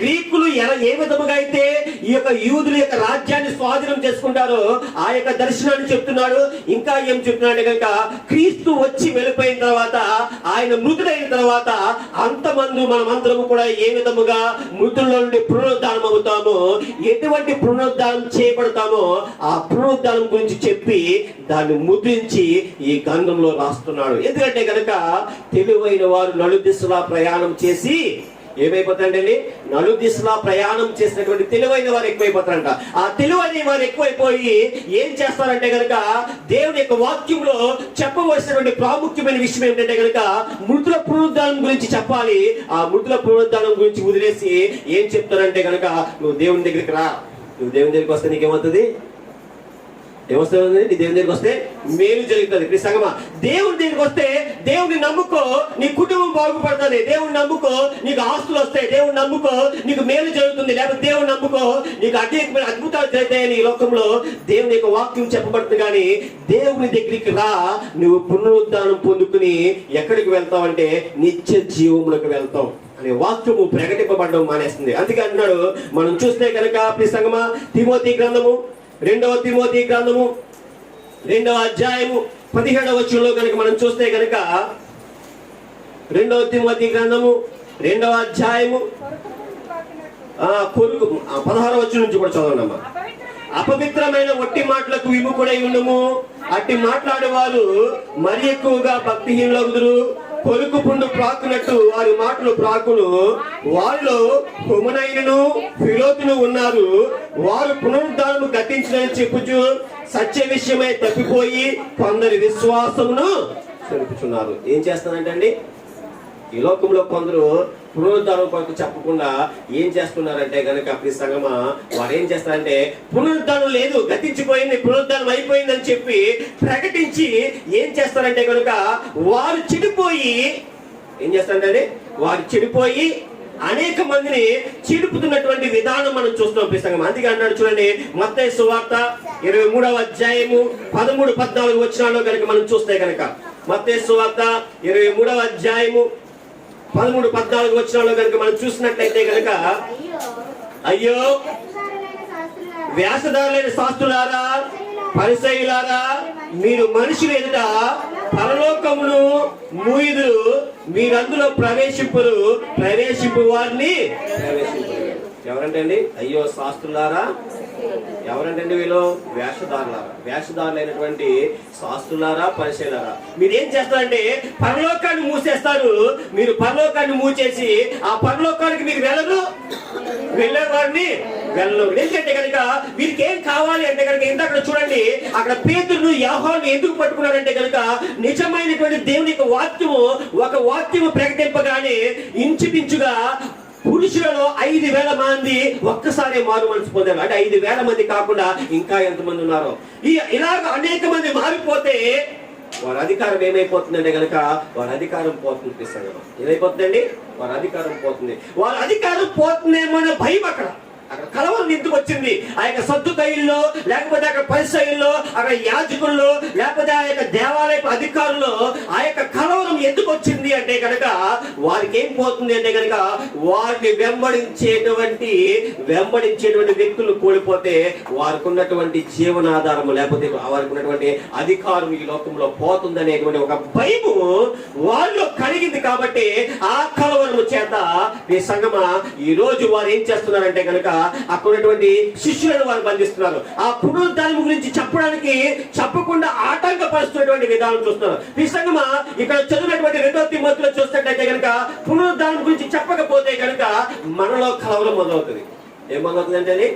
A: గ్రీకులు ఏ విధముగా అయితే ఈ యొక్క యూదుల యొక్క రాజ్యాన్ని స్వాధీనం చేసుకుంటారో ఆ యొక్క దర్శనాన్ని చెప్తున్నాడు. ఇంకా ఏం చెప్తున్నాడు కనుక క్రీస్తు వచ్చి వెళ్ళిపోయిన తర్వాత, ఆయన మృతుడైన తర్వాత అంతమంది మనమందరము కూడా ఏ విధముగా మృతుల్లో నుండి పునరుద్ధానం అవుతామో, ఎటువంటి పునరుద్ధానం చేయబడతామో ఆ పునరుద్ధానం గురించి చెప్పి దాన్ని ముద్రించి ఈ గ్రంథంలో రాస్తున్నాడు. ఎందుకంటే కనుక తెలివైన వారు నలుదిశలా ప్రయాణం చేసి ఏమైపోతారండి? నలుదిశలా ప్రయాణం చేసినటువంటి తెలివైన వారు ఎక్కువైపోతారంట. ఆ తెలివైన వారు ఎక్కువైపోయి ఏం చేస్తారంటే కనుక దేవుని యొక్క వాక్యంలో చెప్పవలసినటువంటి ప్రాముఖ్యమైన విషయం ఏంటంటే కనుక మృతుల పునరుద్ధానం గురించి చెప్పాలి. ఆ మృతుల పునరుద్ధానం గురించి వదిలేసి ఏం చెప్తారంటే కనుక నువ్వు దేవుని దగ్గరికి రా, నువ్వు దేవుని దగ్గరికి వస్తే నీకేమవుతుంది? ఏమొస్తుంది? నీ దేవుని దగ్గరికి వస్తే మేలు జరుగుతుంది. సంగమా, దేవుని దగ్గరికి వస్తే దేవుని నమ్ముకో, నీ కుటుంబం బాగుపడుతుంది. దేవుని నమ్ముకో, నీకు ఆస్తులు వస్తాయి. దేవుని నమ్ముకో, నీకు మేలు జరుగుతుంది. లేకపోతే దేవుని నమ్ముకో, నీకు అనేకమైన అద్భుతాలు జరుగుతాయని ఈ లోకంలో దేవుని యొక్క వాక్యం చెప్పబడుతుంది. కానీ దేవుని దగ్గరికి రా, నువ్వు పునరుద్ధానం పొందుకుని ఎక్కడికి వెళ్తావంటే నిత్య జీవములకు వెళ్తావు అనే వాక్యము ప్రకటింపబడడం మానేస్తుంది. అందుకే అంటున్నాడు, మనం చూస్తే కనుక సంగమా తిమోతి గ్రంథము 2వ తిమోతి గ్రంథము 2వ అధ్యాయము 17వ వచనంలో కనుక మనం చూస్తే కనుక 2వ తిమోతి గ్రంథము 2వ అధ్యాయము 16వ వచనం నుంచి కూడా చదవండమ్మా. అపవిత్రమైన ఒట్టి మాటలకు విముఖుడై ఉండుము. అట్టి మాట్లాడే వారు మరి ఎక్కువగా భక్తిహీనులగుదురు. కొలుకు పుండు ప్రాకునట్టు వారి మాటలు ప్రాకును. వాళ్ళు హుమనైనను ఫిలోతును ఉన్నారు. వారు పునరుద్ధానము గతించినని చెప్పుచు సత్య విషయమై తప్పిపోయి కొందరి విశ్వాసమును తెలుపుచున్నారు. ఏం చేస్తానంటే ఈ లోకంలో కొందరు పునరుద్ధానం కొరకు చెప్పకుండా ఏం చేస్తున్నారంటే కనుక సంగమా వారు ఏం చేస్తారంటే పునరుద్ధానం లేదు, గతించిపోయింది, పునరుద్ధానం అయిపోయిందని చెప్పి ప్రకటించి ఏం చేస్తారంటే కనుక వారు చెడిపోయి ఏం చేస్తారంటే వారు చెడిపోయి అనేక మందిని చిడుపుతున్నటువంటి విధానం మనం చూస్తున్నాం ప్రిసంగం. అందుకే అన్నాడు చూడండి, మత్తయి సువార్త 23వ అధ్యాయము 13-14 వచనాల్లో కనుక మనం చూస్తే కనుక మత్తయి సువార్త 23వ అధ్యాయము 13-14 వచనాల్లో కనుక మనం చూసినట్లయితే కనుక అయ్యో వ్యాసదారులైన శాస్త్రులారా, పరిసయ్యులారా, మీరు మనుషులు ఎదుట పరలోకమును మూయుదురు, మీరందులో ప్రవేశింపు వారిని ప్రవేశింపు. ఎవరంటే అండి? అయ్యో శాస్త్రులారా, ఎవరంటే వీళ్ళు వేషధారులారా, వేషధారులైనటువంటి శాస్త్రులారా, పరిచయులారా. మీరేం చేస్తారంటే పరలోకాన్ని మూసేస్తారు. మీరు పరలోకాన్ని మూసేసి ఆ పరలోకానికి మీరు వెళ్ళేవారిని వెళ్ళరు. ఎందుకంటే కనుక వీరికి ఏం కావాలి అంటే కనుక ఇందాక చూడండి, అక్కడ పేతురును యోహాను ఎందుకు పట్టుకున్నారంటే కనుక నిజమైనటువంటి దేవుని యొక్క వాక్యము, ఒక వాక్యము ప్రకటింపగానే ఇంచుమించుగా పురుషులలో 5,000 మంది ఒక్కసారి మారు మనసు పొందారు. అంటే 5,000 మంది కాకుండా ఇంకా ఎంతమంది ఉన్నారో, ఇలాగ అనేక మంది మారిపోతే వారి అధికారం ఏమైపోతుందంటే కనుక వారి అధికారం పోతుంది. ఏమైపోతుందండి? వారి అధికారం పోతుంది. వారి అధికారం పోతుందేమో అనే భయం అక్కడ కలవరం ఎందుకు వచ్చింది? ఆ యొక్క సద్దుకయ్యుల్లో, లేకపోతే అక్కడ పరిసయ్యుల్లో, అక్కడ యాజకుల్లో, లేకపోతే ఆ యొక్క దేవాలయ అధికారుల్లో ఆ యొక్క కలవరం ఎందుకు వచ్చింది అంటే కనుక వారికి ఏం పోతుంది అంటే కనుక వారిని వెంబడించేటువంటి వ్యక్తులు కోల్పోతే వారికి ఉన్నటువంటి జీవనాధారము, లేకపోతే వారికి ఉన్నటువంటి అధికారం ఈ లోకంలో పోతుంది అనేటువంటి ఒక భయము వాళ్ళు కలిగింది. కాబట్టి ఆ కలవరము చేత ఈ సంగమా ఈ రోజు వారు ఏం చేస్తున్నారంటే కనుక అక్కడ ఉన్నటువంటి శిష్యులను వారు బంధిస్తున్నారు. ఆ పునరుద్ధానం గురించి చెప్పకుండా ఆటంకపరుస్తున్నటువంటి విధానం చూస్తున్నారు. ఈ సంగమా ఇక్కడ చదివినటువంటి 2వ తిమోతిలో చూసినట్లయితే కనుక పునరుద్ధానం గురించి చెప్పకపోతే కనుక మనలో కలవరం మొదలవుతుంది. ఏం మొదలవుతుంది అంటే అది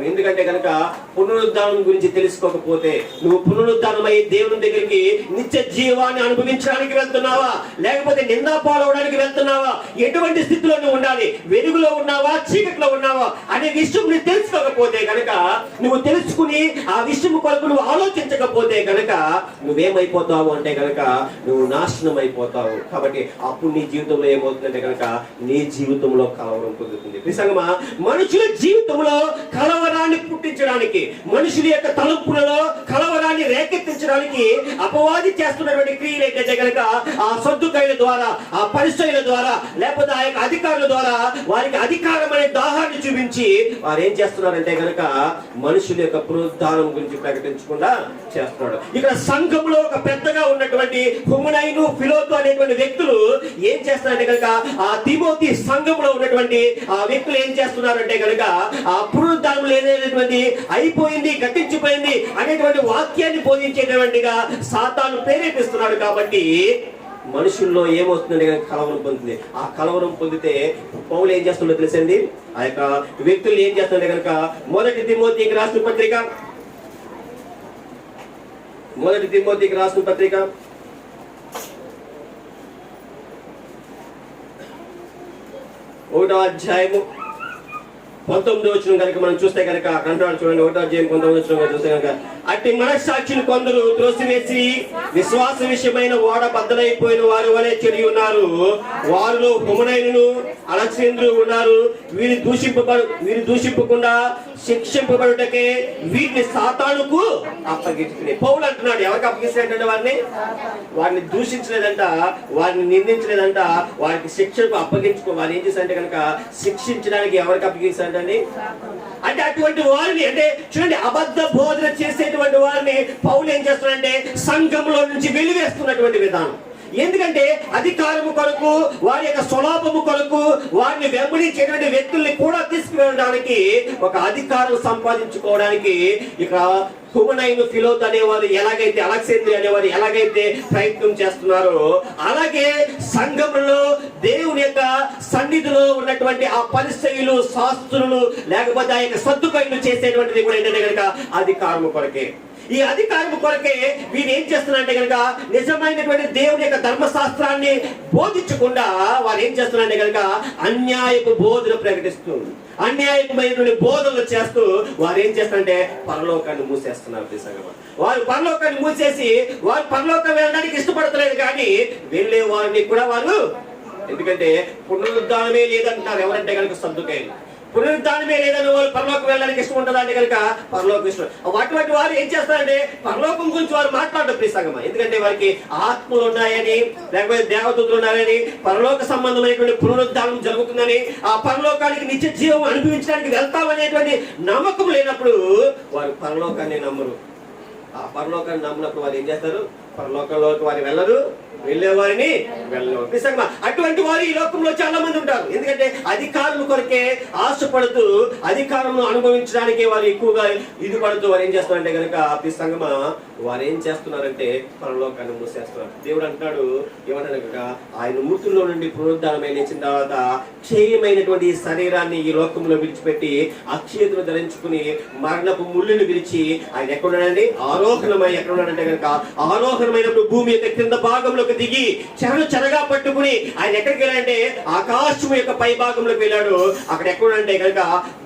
A: ఎందుకంటే కనుక పునరుద్ధానం గురించి తెలుసుకోకపోతే నువ్వు పునరుద్ధానమై దేవుని దగ్గరికి నిత్య జీవాన్ని అనుభవించడానికి వెళ్తున్నావా, లేకపోతే నిందా పాలవడానికి వెళ్తున్నావా, ఎటువంటి స్థితిలో నువ్వు ఉండాలి, వెలుగులో ఉన్నావా, చీకట్లో ఉన్నావా అనే విషయం నువ్వు తెలుసుకోకపోతే కనుక, నువ్వు తెలుసుకుని ఆ విషయం కొరకు నువ్వు ఆలోచించకపోతే కనుక నువ్వేమైపోతావు అంటే కనుక నువ్వు నాశనం అయిపోతావు. కాబట్టి అప్పుడు నీ జీవితంలో ఏమవుతుందంటే కనుక నీ జీవితంలో కలవరం పొందుతుంది. నిజంగా మనుషుల జీవితంలో కలవరాన్ని పుట్టించడానికి, మనుషుల యొక్క తలుపులలో కలవరాన్ని రేకెత్తించడానికి అపవాది చేస్తున్నటువంటి క్రియలు ఏంటంటే కనుక ఆ సద్దుకైల ద్వారా, ఆ పరిచయుల ద్వారా, లేకపోతే ఆ యొక్క అధికారుల ద్వారా వారికి అధికారం అనే దాహాన్ని చూపించి వారు ఏం చేస్తున్నారంటే కనుక మనుషుల యొక్క పునరుద్ధానం గురించి ప్రకటించకుండా చేస్తున్నాడు. ఇక్కడ సంఘంలో ఒక పెద్దగా ఉన్నటువంటి హుమనైను, ఫిలోతు అనేటువంటి వ్యక్తులు ఏం చేస్తున్నారంటే కనుక ఆ తిమోతి సంఘంలో ఉన్నటువంటి ఆ వ్యక్తులు ఏం చేస్తున్నారంటే కనుక ఆ పునరుద్ధానం లేనటువంటి అయిపోయింది, గతించిపోయింది అనేటువంటి వాక్యాన్ని బోధించేటువంటిగా సాతాను ప్రేరేపిస్తున్నాడు. కాబట్టి మనుషుల్లో ఏమవుతుందంటే కలవరం పొందుతుంది. ఆ కలవరం పొందితే పౌలు ఏం చేస్తుందో తెలిసింది. ఆ యొక్క వ్యక్తులు ఏం చేస్తుంటే కనుక మొదటి తిమోతికి రాసిన పత్రిక 1వ అధ్యాయము 19వ వచనం కనుక మనం చూస్తే కనుక కంట్రోల్ చూడండి. 1వ అధ్యాయం 19వ వచనం చూస్తే కనుక అట్టి మనస్సాక్షిని కొందరు త్రోసివేసి విశ్వాస విషయమైన ఓడ బద్దలైపోయిన వారు వలె చెడి ఉన్నారు. వారిలో హుమనైను, అలెగ్జాంద్రు ఉన్నారు. వీరు దూషింపకుండా శిక్షింపబడుటకే వీటిని సాతానుకు అప్పగించుకుని. పౌలు అంటున్నాడు, ఎవరికి అప్పగిస్తాడంటే వారిని దూషించలేదంట, వారిని నిందించలేదంట, వారికి శిక్షకు అప్పగించుకో. వారు ఏం చేశారంటే కనుక శిక్షించడానికి ఎవరికి అప్పగిస్తాడండి అంటే అటువంటి వారిని, అంటే చూడండి అబద్ధ బోధన చేసేటువంటి వారిని పౌలు ఏం చేస్తున్నాడంటే సంఘంలో నుంచి వెలివేస్తున్నటువంటి విధానం. ఎందుకంటే అధికారము కొరకు, వారి యొక్క స్వలాభము కొరకు వారిని వెంబడించేటువంటి వ్యక్తుల్ని కూడా తీసుకువెళ్ళడానికి, ఒక అధికారం సంపాదించుకోవడానికి ఇక హుమనైను, ఫిలోతు అనేవారు ఎలాగైతే, అలెగ్జాంద్రు అనేవారు ఎలాగైతే ప్రయత్నం చేస్తున్నారో అలాగే సంఘంలో దేవుని యొక్క సన్నిధిలో ఉన్నటువంటి ఆ పరిసయ్యులు, శాస్త్రులు, లేకపోతే ఆ యొక్క సద్దుకైలు చేసేటువంటిది కూడా ఏంటంటే కనుక అధికారము కొరకే. ఈ అధికారం కొరకే వీరు ఏం చేస్తున్నారంటే కనుక నిజమైనటువంటి దేవుని యొక్క ధర్మశాస్త్రాన్ని బోధించకుండా వారు ఏం చేస్తున్నారంటే కనుక అన్యాయపు బోధన ప్రకటిస్తూ, అన్యాయమైనటువంటి బోధనలు చేస్తూ వారు ఏం చేస్తారంటే పరలోకాన్ని మూసేస్తున్నారు. వారు పరలోకాన్ని మూసేసి వారు పరలోకం వెళ్ళడానికి ఇష్టపడతలేదు, కానీ వెళ్ళే వారిని కూడా వారు, ఎందుకంటే పునరుద్ధానమే లేదంటారు ఎవరంటే కనుక సద్దుకైలు. పునరుద్ధానమే లేదని వాళ్ళు పరలోకం వెళ్ళడానికి ఇష్టం ఉంటుందా అంటే కనుక పరలోకం ఇష్టం. అటువంటి వారు ఏం చేస్తారంటే పరలోకం గురించి వారు మాట్లాడడం ప్రిసంగమా. ఎందుకంటే వారికి ఆత్మలు ఉన్నాయని, లేకపోతే దేవదూతలు ఉన్నాయని, పరలోక సంబంధమైనటువంటి పునరుద్ధానం జరుగుతుందని, ఆ పరలోకానికి నిత్య జీవం అనుభవించడానికి వెళ్తామనేటువంటి నమ్మకం లేనప్పుడు వారు పరలోకాన్ని నమ్మరు. ఆ పరలోకాన్ని నమ్మినప్పుడు వారు ఏం చేస్తారు? పరలోకంలోకి వారు వెళ్ళరు, వెళ్ళేవారిని వెళ్ళరు. నిజంగా అటువంటి వారు ఈ లోకంలో చాలా మంది ఉంటారు. ఎందుకంటే అధికారం కొరకే ఆశపడుతూ అధికారం అనుభవించడానికి వారు ఎక్కువగా ఇది పడుతూ వారు ఏం చేస్తున్నారంటే కనుక నిజంగా వారు ఏం చేస్తున్నారంటే పరలోకాన్ని మూసేస్తున్నారు. దేవుడు అంటున్నాడు ఏమంటాడు, ఆయన మృతుల్లో నుండి పునరుద్ధానమై లేచిన తర్వాత క్షయమైనటువంటి ఈ శరీరాన్ని ఈ లోకంలో విడిచిపెట్టి అక్షయతను ధరించుకుని మరణపు ముళ్ళుని విరిచి ఆయన ఎక్కడున్నాడండి, ఆరోహణమై ఎక్కడున్నాడంటే కనుక ఆరోహణమైనప్పుడు భూమి యొక్క కింద భాగంలోకి దిగి చెరగా పట్టుకుని ఆయన ఎక్కడికి వెళ్ళాడంటే ఆకాశం యొక్క పై భాగంలోకి వెళ్ళాడు. అక్కడ ఎక్కడున్నాడంటే కనుక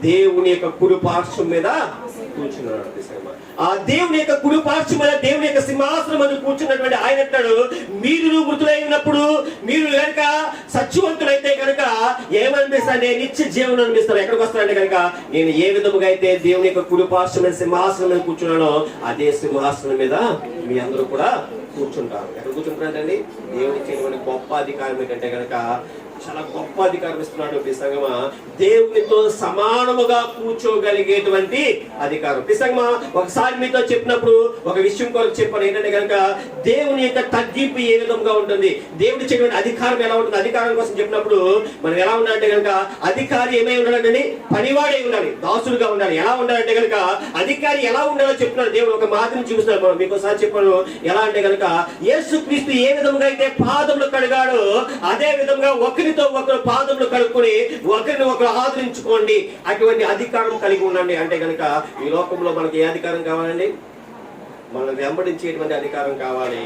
A: దేవుని యొక్క కుడి పార్శ్వం మీద కూర్చున్నాడు. ఆ దేవుని యొక్క కుడి పార్శ్వం మీద దేవుని యొక్క సింహాసనం మీద కూర్చున్నటువంటి ఆయన అంటాడు, మీరు మృతులై ఉన్నప్పుడు మీరు కనుక సత్యవంతులైతే కనుక ఏమనిపిస్తాను, నేను నిత్య జీవనం అనిపిస్తాను. ఎక్కడికి వస్తానంటే కనుక నేను ఏ విధముగా అయితే దేవుని యొక్క కుడి పార్శ్వం మీద సింహాసనం మీద కూర్చున్నానో అదే సింహాసనం మీద మీ అందరూ కూడా కూర్చుంటారు. ఎక్కడ కూర్చుంటారంటండి, దేవుని ఇచ్చేటువంటి గొప్ప అధికారం ఏంటంటే కనుక చాలా గొప్ప అధికారం ఇస్తున్నాడు నిజంగా, దేవునితో సమానముగా కూర్చోగలిగేటువంటి అధికారం. నిజంగా ఒకసారి మీతో చెప్పినప్పుడు ఒక విషయం కొరకు చెప్పాను ఏంటంటే కనుక దేవుని యొక్క తగ్గింపు ఏ విధంగా ఉంటుంది, దేవుడి ఇచ్చేటువంటి అధికారం ఎలా ఉంటుంది. అధికారం కోసం చెప్పినప్పుడు మనం ఎలా ఉండాలంటే కనుక అధికారి ఏమై ఉండాలంటే పనివాడే ఉండాలి, దాసుడుగా ఉండాలి. ఎలా ఉండాలంటే కనుక అధికారి ఎలా ఉండాలో చెప్తున్నాడు దేవుడు. ఒక మాదిరిని చూపిస్తున్నాడు. మనం మీకు ఒకసారి చెప్పాను ఎలా అంటే కనుక యేసుక్రీస్తు ఏ విధంగా అయితే పాదములు కడిగాడో అదే విధంగా ఒకరితో ఒకరు పాదములు కడుక్కొని ఒకరిని ఒకరు ఆదరించుకోండి. అటువంటి అధికారం కలిగి ఉండండి. అంటే కనుక ఈ లోకంలో మనకి ఏ అధికారం కావాలండి, మనం వెంబడించేటువంటి అధికారం కావాలి.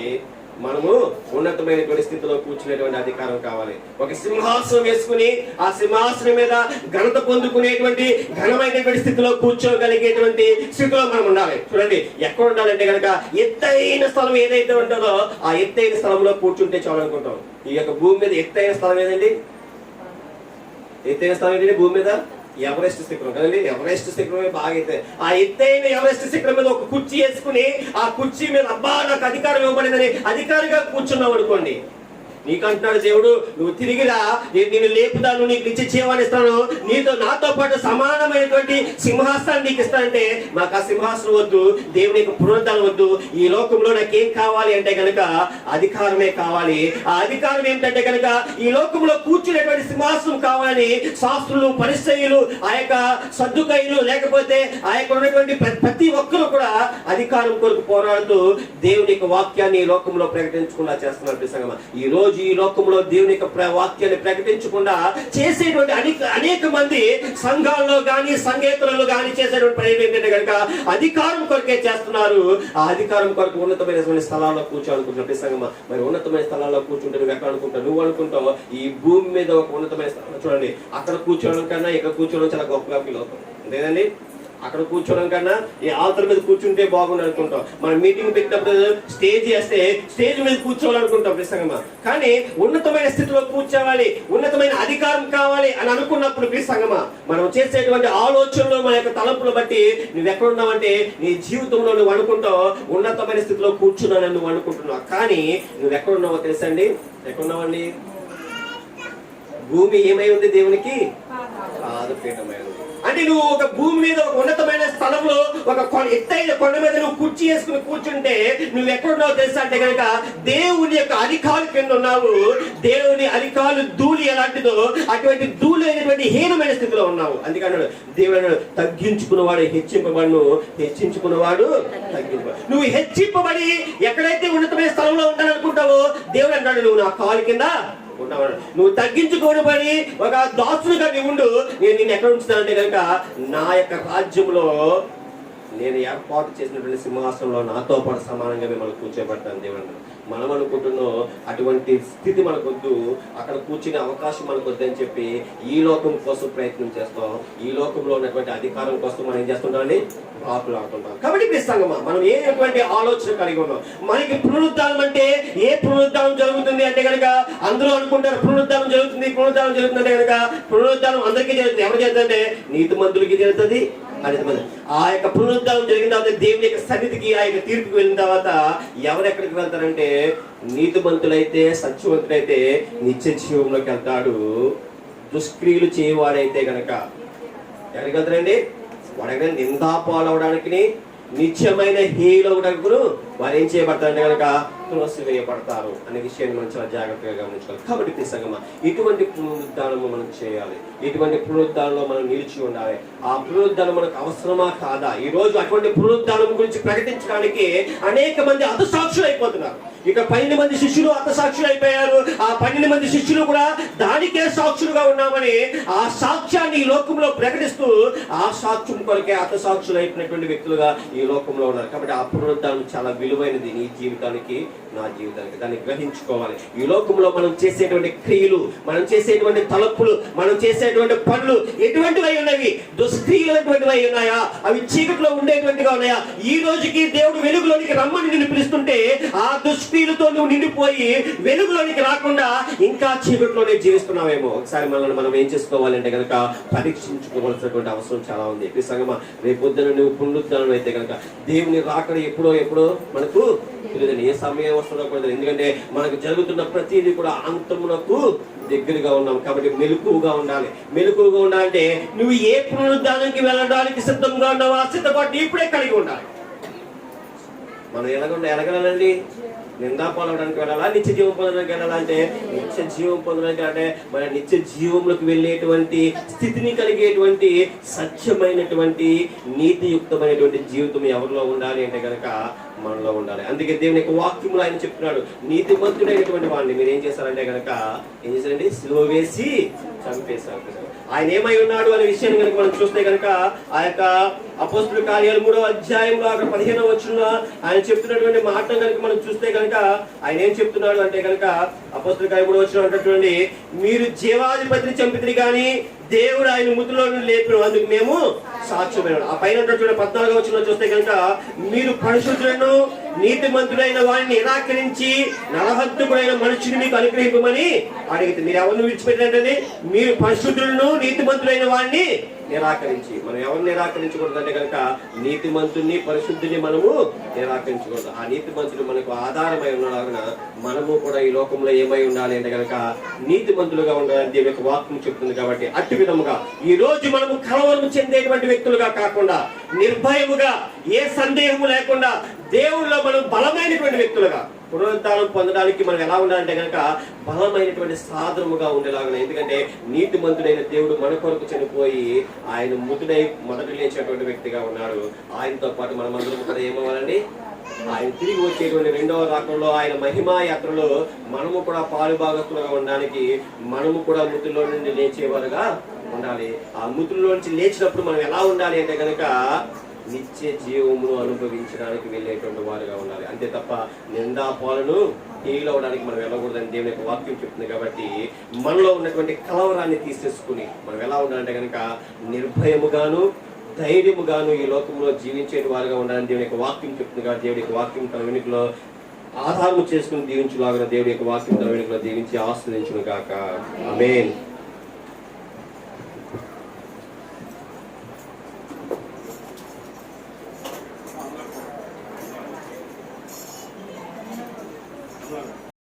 A: మనము ఉన్నతమైనటువంటి స్థితిలో కూర్చునేటువంటి అధికారం కావాలి. ఒక సింహాసనం వేసుకుని ఆ సింహాసనం మీద ఘనత పొందుకునేటువంటి ఘనమైనటువంటి స్థితిలో కూర్చోగలిగేటువంటి స్థితిలో మనం ఉండాలి. చూడండి ఎక్కడ ఉండాలంటే కనుక ఎత్తైన స్థలం ఏదైతే ఉంటుందో ఆ ఎత్తైన స్థలంలో కూర్చుంటే చాలనుకుంటాం. ఈ యొక్క భూమి మీద ఎత్తైన స్థలం ఏదండి, ఎత్తైన స్థలం ఏంటంటే భూమి మీద ఎవరెస్ట్ శిఖరం కదండి. ఎవరెస్ట్ శిఖరమే బాగా అయితే ఆ ఎత్తైన ఎవరెస్ట్ శిఖరం మీద ఒక కుర్చీ వేసుకుని ఆ కుర్చీ మీద అబ్బా నాకు అధికారం ఇవ్వబడిందని అధికారిగా కూర్చున్నావు అనుకోండి, నీకంటున్నాడు దేవుడు నువ్వు తిరిగిరా, నేను లేపుతాను, నీకు నిత్య జీవాన్ని ఇస్తాను, నీతో నాతో పాటు సమానమైనటువంటి సింహాసనాన్ని నీకు ఇస్తానంటే మాకు ఆ సింహాసనం వద్దు, దేవుని యొక్క పునరుద్ధరణ వద్దు. ఈ లోకంలో నాకేం కావాలి అంటే కనుక అధికారమే కావాలి. ఆ అధికారం ఏంటంటే కనుక ఈ లోకంలో కూర్చునేటువంటి సింహాసనం కావాలని శాస్త్రులు, పరిసయ్యులు, ఆ యొక్క సద్దుకయ్యులు లేకపోతే ఆ యొక్క ఉన్నటువంటి ప్రతి ఒక్కరు కూడా అధికారం కొరకు పోరాడుతూ దేవుని యొక్క వాక్యాన్ని ఈ లోకంలో ప్రకటించకుండా చేస్తున్నారు. ఈ రోజు ఈ లోకంలో దేవుని యొక్క వాక్యాన్ని ప్రకటించకుండా చేసేటువంటి అనేక మంది సంఘాల్లో గాని సంఘేతలలో గాని చేసేటువంటి పని ఏంటంటే కనుక అధికారం కొరకే చేస్తున్నారు. ఆ అధికారం కొరకు ఉన్నతమైన స్థలాల్లో కూర్చోనుకుంటున్నారు సంగమా. మరి ఉన్నతమైన స్థలాల్లో కూర్చుంటే నువ్వు ఎక్కడ అనుకుంటావు, నువ్వు అనుకుంటావు ఈ భూమి మీద ఒక ఉన్నతమైన స్థలం. చూడండి అక్కడ కూర్చోవడం కన్నా ఇక్కడ కూర్చోవడం చాలా గొప్పగా ఫీల్ అవుతాం లేదండి. అక్కడ కూర్చోవడం కన్నా ఈ ఆల్టర్ మీద కూర్చుంటే బాగుంది అనుకుంటాం. మనం మీటింగ్ పెట్టినప్పుడు స్టేజ్ చేస్తే స్టేజ్ మీద కూర్చోవాలనుకుంటాం నిజంగా. కానీ ఉన్నతమైన స్థితిలో కూర్చోవాలి, ఉన్నతమైన అధికారం కావాలి అని అనుకున్నప్పుడు నిజంగా మనం చేసేటువంటి ఆలోచనలు మన యొక్క తలంపులు బట్టి నువ్వు ఎక్కడున్నావంటే నీ జీవితంలో నువ్వు అనుకుంటావు ఉన్నతమైన స్థితిలో కూర్చున్నానని నువ్వు అనుకుంటున్నావు. కానీ నువ్వు ఎక్కడున్నావో తెలుసండి, ఎక్కడున్నావండి, భూమి ఏమై ఉంది దేవునికి పాదపీఠమై ఉంది. అంటే నువ్వు ఒక భూమి మీద ఒక ఉన్నతమైన స్థలంలో ఒక ఎత్తైన కొండ మీద నువ్వు కుర్చీ వేసుకుని కూర్చుంటే నువ్వు ఎక్కడున్నావు తెలుసా అంటే కనుక దేవుని యొక్క అధికారుల కింద ఉన్నావు. దేవుని అధికారులు ధూళి ఎలాంటిదో అటువంటి ధూళి అయినటువంటి హీనమైన స్థితిలో ఉన్నావు. అందుకన్నాడు దేవుడు తగ్గించుకున్నవాడు హెచ్చింపబడును, హెచ్చించుకున్నవాడు తగ్గించబడు. నువ్వు హెచ్చింపబడి ఎక్కడైతే ఉన్నతమైన స్థలంలో ఉండాలనుకుంటావో దేవుడు అంటాడు నువ్వు నా కాలు కింద ఉన్నావు. నువ్వు తగ్గించుకోని ఒక దాసుడుగా నీ ఉండు, నేను నిన్ను ఎక్కడ ఉంచుతానంటే కనుక నా యొక్క రాజ్యంలో నేను ఏర్పాటు చేసినటువంటి సింహాసనంలో నాతో పాటు సమానంగా మిమ్మల్ని కూర్చోబెడతాను దేవుడు. మనం అనుకుంటున్నాం అటువంటి స్థితి మనకొద్దు, అక్కడ కూర్చునే అవకాశం మనకొద్దు అని చెప్పి ఈ లోకం కోసం ప్రయత్నం చేస్తాం. ఈ లోకంలో ఉన్నటువంటి అధికారం కోసం మనం ఏం చేస్తుంటామని ఆకులు ఆడుతుంటాం. కాబట్టి ప్రస్తుతంగా మనం ఏటువంటి ఆలోచన కలిగి ఉన్నాం. మనకి పునరుద్ధానం అంటే ఏ పునరుద్ధానం జరుగుతుంది అంటే కనుక అందరూ అనుకుంటారు పునరుద్ధానం జరుగుతుంది, పునరుద్ధానం జరుగుతుంది అంటే కనుక పునరుద్ధానం అందరికీ జరుగుతుంది. ఎవరు చేస్తుందంటే నీతిమంతులకి జరుగుతుంది. ఆ యొక్క పునరుద్ధానం జరిగిన తర్వాత దేవుని యొక్క సన్నిధికి ఆ యొక్క తీర్పుకి వెళ్ళిన తర్వాత ఎవరెక్కడికి వెళ్తారంటే నీతిమంతులైతే సత్యవంతులైతే నిత్య జీవంలోకి వెళ్తాడు. దుష్క్రియలు చేయవాడైతే గనక ఎక్కడికి వెళ్తారండి, వాడైనా నిందాపాలవడానికి నిత్యమైన హీలవడానికి వారు ఏం చేయబడతారంటే కనుక త్రోసివేయబడతారు అనే విషయాన్ని మనం చాలా జాగ్రత్తగా గమనించుకోవాలి. కాబట్టి సంగమా, ఇటువంటి పునరుద్ధానము మనం చేయాలి. ఇటువంటి పునరుద్ధానంలో మనం నిలిచి ఉండాలి. ఆ పునరుద్ధానం మనకు అవసరమా కాదా? ఈ రోజు అటువంటి పునరుద్ధానం గురించి ప్రకటించడానికి అనేక మంది హతసాక్షులు అయిపోతున్నారు. ఇక 12 మంది శిష్యులు హతసాక్షులు అయిపోయారు. ఆ 12 మంది శిష్యులు కూడా దానికే సాక్షులుగా ఉన్నామని ఆ సాక్ష్యాన్ని ఈ లోకంలో ప్రకటిస్తూ ఆ సాక్ష్యం కొరకే హతసాక్షులు అయిపోయినటువంటి వ్యక్తులుగా ఈ లోకంలో ఉన్నారు. కాబట్టి ఆ పునరుద్ధానం చాలా విలువైనది నీ జీవితానికి, నా జీవితానికి. దాన్ని గ్రహించుకోవాలి. ఈ లోకంలో మనం చేసేటువంటి క్రియలు, మనం చేసేటువంటి తలపులు, మనం చేసేటువంటి పనులు ఎటువంటివి ఉన్నవి? దుష్క్రియలు ఎటువంటివి ఉన్నాయా? అవి చీకట్లో ఉండేటువంటిగా ఉన్నాయా? ఈ రోజుకి దేవుడు వెలుగులోనికి రమ్మని నిన్ను పిలుస్తుంటే ఆ దుష్క్రియలతో నువ్వు నిండిపోయి వెలుగులోనికి రాకుండా ఇంకా చీకట్లోనే జీవిస్తున్నావేమో. ఒకసారి మనల్ని మనం ఏం చేసుకోవాలంటే కనుక పరీక్షించుకోవాల్సినటువంటి అవసరం చాలా ఉంది. ఈ సంగమా, రేపొద్దున నువ్వు పునరుద్ధానం అయితే కనుక దేవుని రాకడ ఎప్పుడో మనకు తెలియదు. ఏ సమయం వస్తుందో కూడా. ఎందుకంటే మనకు జరుగుతున్న ప్రతిదీ కూడా అంతమునకు దగ్గరగా ఉన్నాం. కాబట్టి మెలకువగా ఉండాలి. మెలకువగా ఉండాలంటే నువ్వు ఏ పునరుద్ధానానికి వెళ్ళడానికి సిద్ధంగా ఉన్నావో ఆ సిద్ధపాటు ఇప్పుడే కలిగి ఉండాలి. మనం ఎలాగలండి? నిందాపాలవడానికి వెళ్ళాలా? నిత్య జీవం పొందడానికి వెళ్ళాలా? అంటే నిత్య జీవం పొందడానికి అంటే మన నిత్య జీవంలోకి వెళ్ళేటువంటి స్థితిని కలిగేటువంటి సత్యమైనటువంటి నీతియుక్తమైనటువంటి జీవితం ఎవరిలో ఉండాలి అంటే కనుక మనలో ఉండాలి. అందుకే దేవుని యొక్క వాక్యములు ఆయన చెప్తున్నాడు, నీతిమంతుడైనటువంటి వాడిని మీరు ఏం చేశారంటే కనుక ఏం చేశారండి? సిలువ వేసి చంపేశారు. ఆయన ఏమై ఉన్నాడు అనే విషయాన్ని కనుక మనం చూస్తే కనుక ఆ యొక్క అపోస్తలుల కార్యాలు 3వ అధ్యాయంలో అక్కడ 15వ వచనంలో ఆయన చెప్తున్నటువంటి మాట కనుక మనం చూస్తే కనుక ఆయన ఏం చెప్తున్నాడు అంటే కనుక అపోస్తలుల కార్యం 3వ వచనం అంటున్నటువంటి, మీరు జీవాధిపతిని చంపితిరి కానీ దేవుడు ఆయన మృతుల్లో నుండి లేపిన అందుకు మేము సాక్ష్యమైన. ఆ పైన 14వ వచనంలో చూస్తే కనుక, మీరు పరిశుద్ధులను నీతిమంతుడైన వాడిని నిరాకరించి నరహంతకుడైన మనుషుని మీకు అనుగ్రహింపమని అడిగితే మీరు ఎవరిని విడిచిపెట్టారంటే మీరు పరిశుద్ధులను నీతిమంతుడైన వాడిని నిరాకరించి. మనం ఎవరిని నిరాకరించకూడదు అంటే కనుక నీతిమంతుని, పరిశుద్ధిని మనము నిరాకరించకూడదు. ఆ నీతిమంతుడు మనకు ఆధారమై ఉన్నలాగా మనము కూడా ఈ లోకంలో ఏమై ఉండాలి అంటే కనుక నీతిమంతులుగా ఉండాలని దేవుని యొక్క వాక్యం చెప్తుంది. కాబట్టి అట్టి విధముగా ఈ రోజు మనము కలవరం చెందేటువంటి వ్యక్తులుగా కాకుండా నిర్భయముగా, ఏ సందేహము లేకుండా దేవుళ్ళలో మనం బలమైనటువంటి వ్యక్తులుగా పునరుద్ధానం పొందడానికి మనం ఎలా ఉండాలంటే కనుక బలమైనటువంటి సాధనముగా ఉండేలాగా. ఎందుకంటే నీతిమంతుడైన దేవుడు మన కొరకు చనిపోయి ఆయన మృతుడై మొదటి లేచేటువంటి వ్యక్తిగా ఉన్నాడు. ఆయనతో పాటు మనం అందరం కూడా ఏమవ్వాలండి? ఆయన తిరిగి వచ్చేటువంటి 2వ రాకడలో ఆయన మహిమా యాత్రలో మనము కూడా పాలుభాగస్తులుగా ఉండడానికి మనము కూడా మృతుల్లో నుండి లేచేవారుగా ఉండాలి. ఆ మృతుల్లో నుంచి లేచినప్పుడు మనం ఎలా ఉండాలి అంటే కనుక నిత్య జీవమును అనుభవించడానికి వెళ్ళేటువంటి వారుగా ఉండాలి. అంతే తప్ప నిందాపాలను తేలవడానికి మనం వెళ్ళకూడదని దేవుని యొక్క వాక్యం చెప్తుంది. కాబట్టి మనలో ఉన్నటువంటి కలవరాన్ని తీసేసుకుని మనం ఎలా ఉండాలంటే కనుక నిర్భయముగాను, ధైర్యముగాను ఈ లోకంలో జీవించే వారుగా ఉండాలని దేవుని యొక్క వాక్యం చెప్తుంది. కాబట్టి దేవుడి యొక్క వాక్యం తన వెనుకలో ఆధారము చేసుకుని దీవించులాగా దేవుడి యొక్క వాక్యం తన వెనుకలో దీవించి ఆస్వాదించును గాక. ఆమేన్.
B: Right.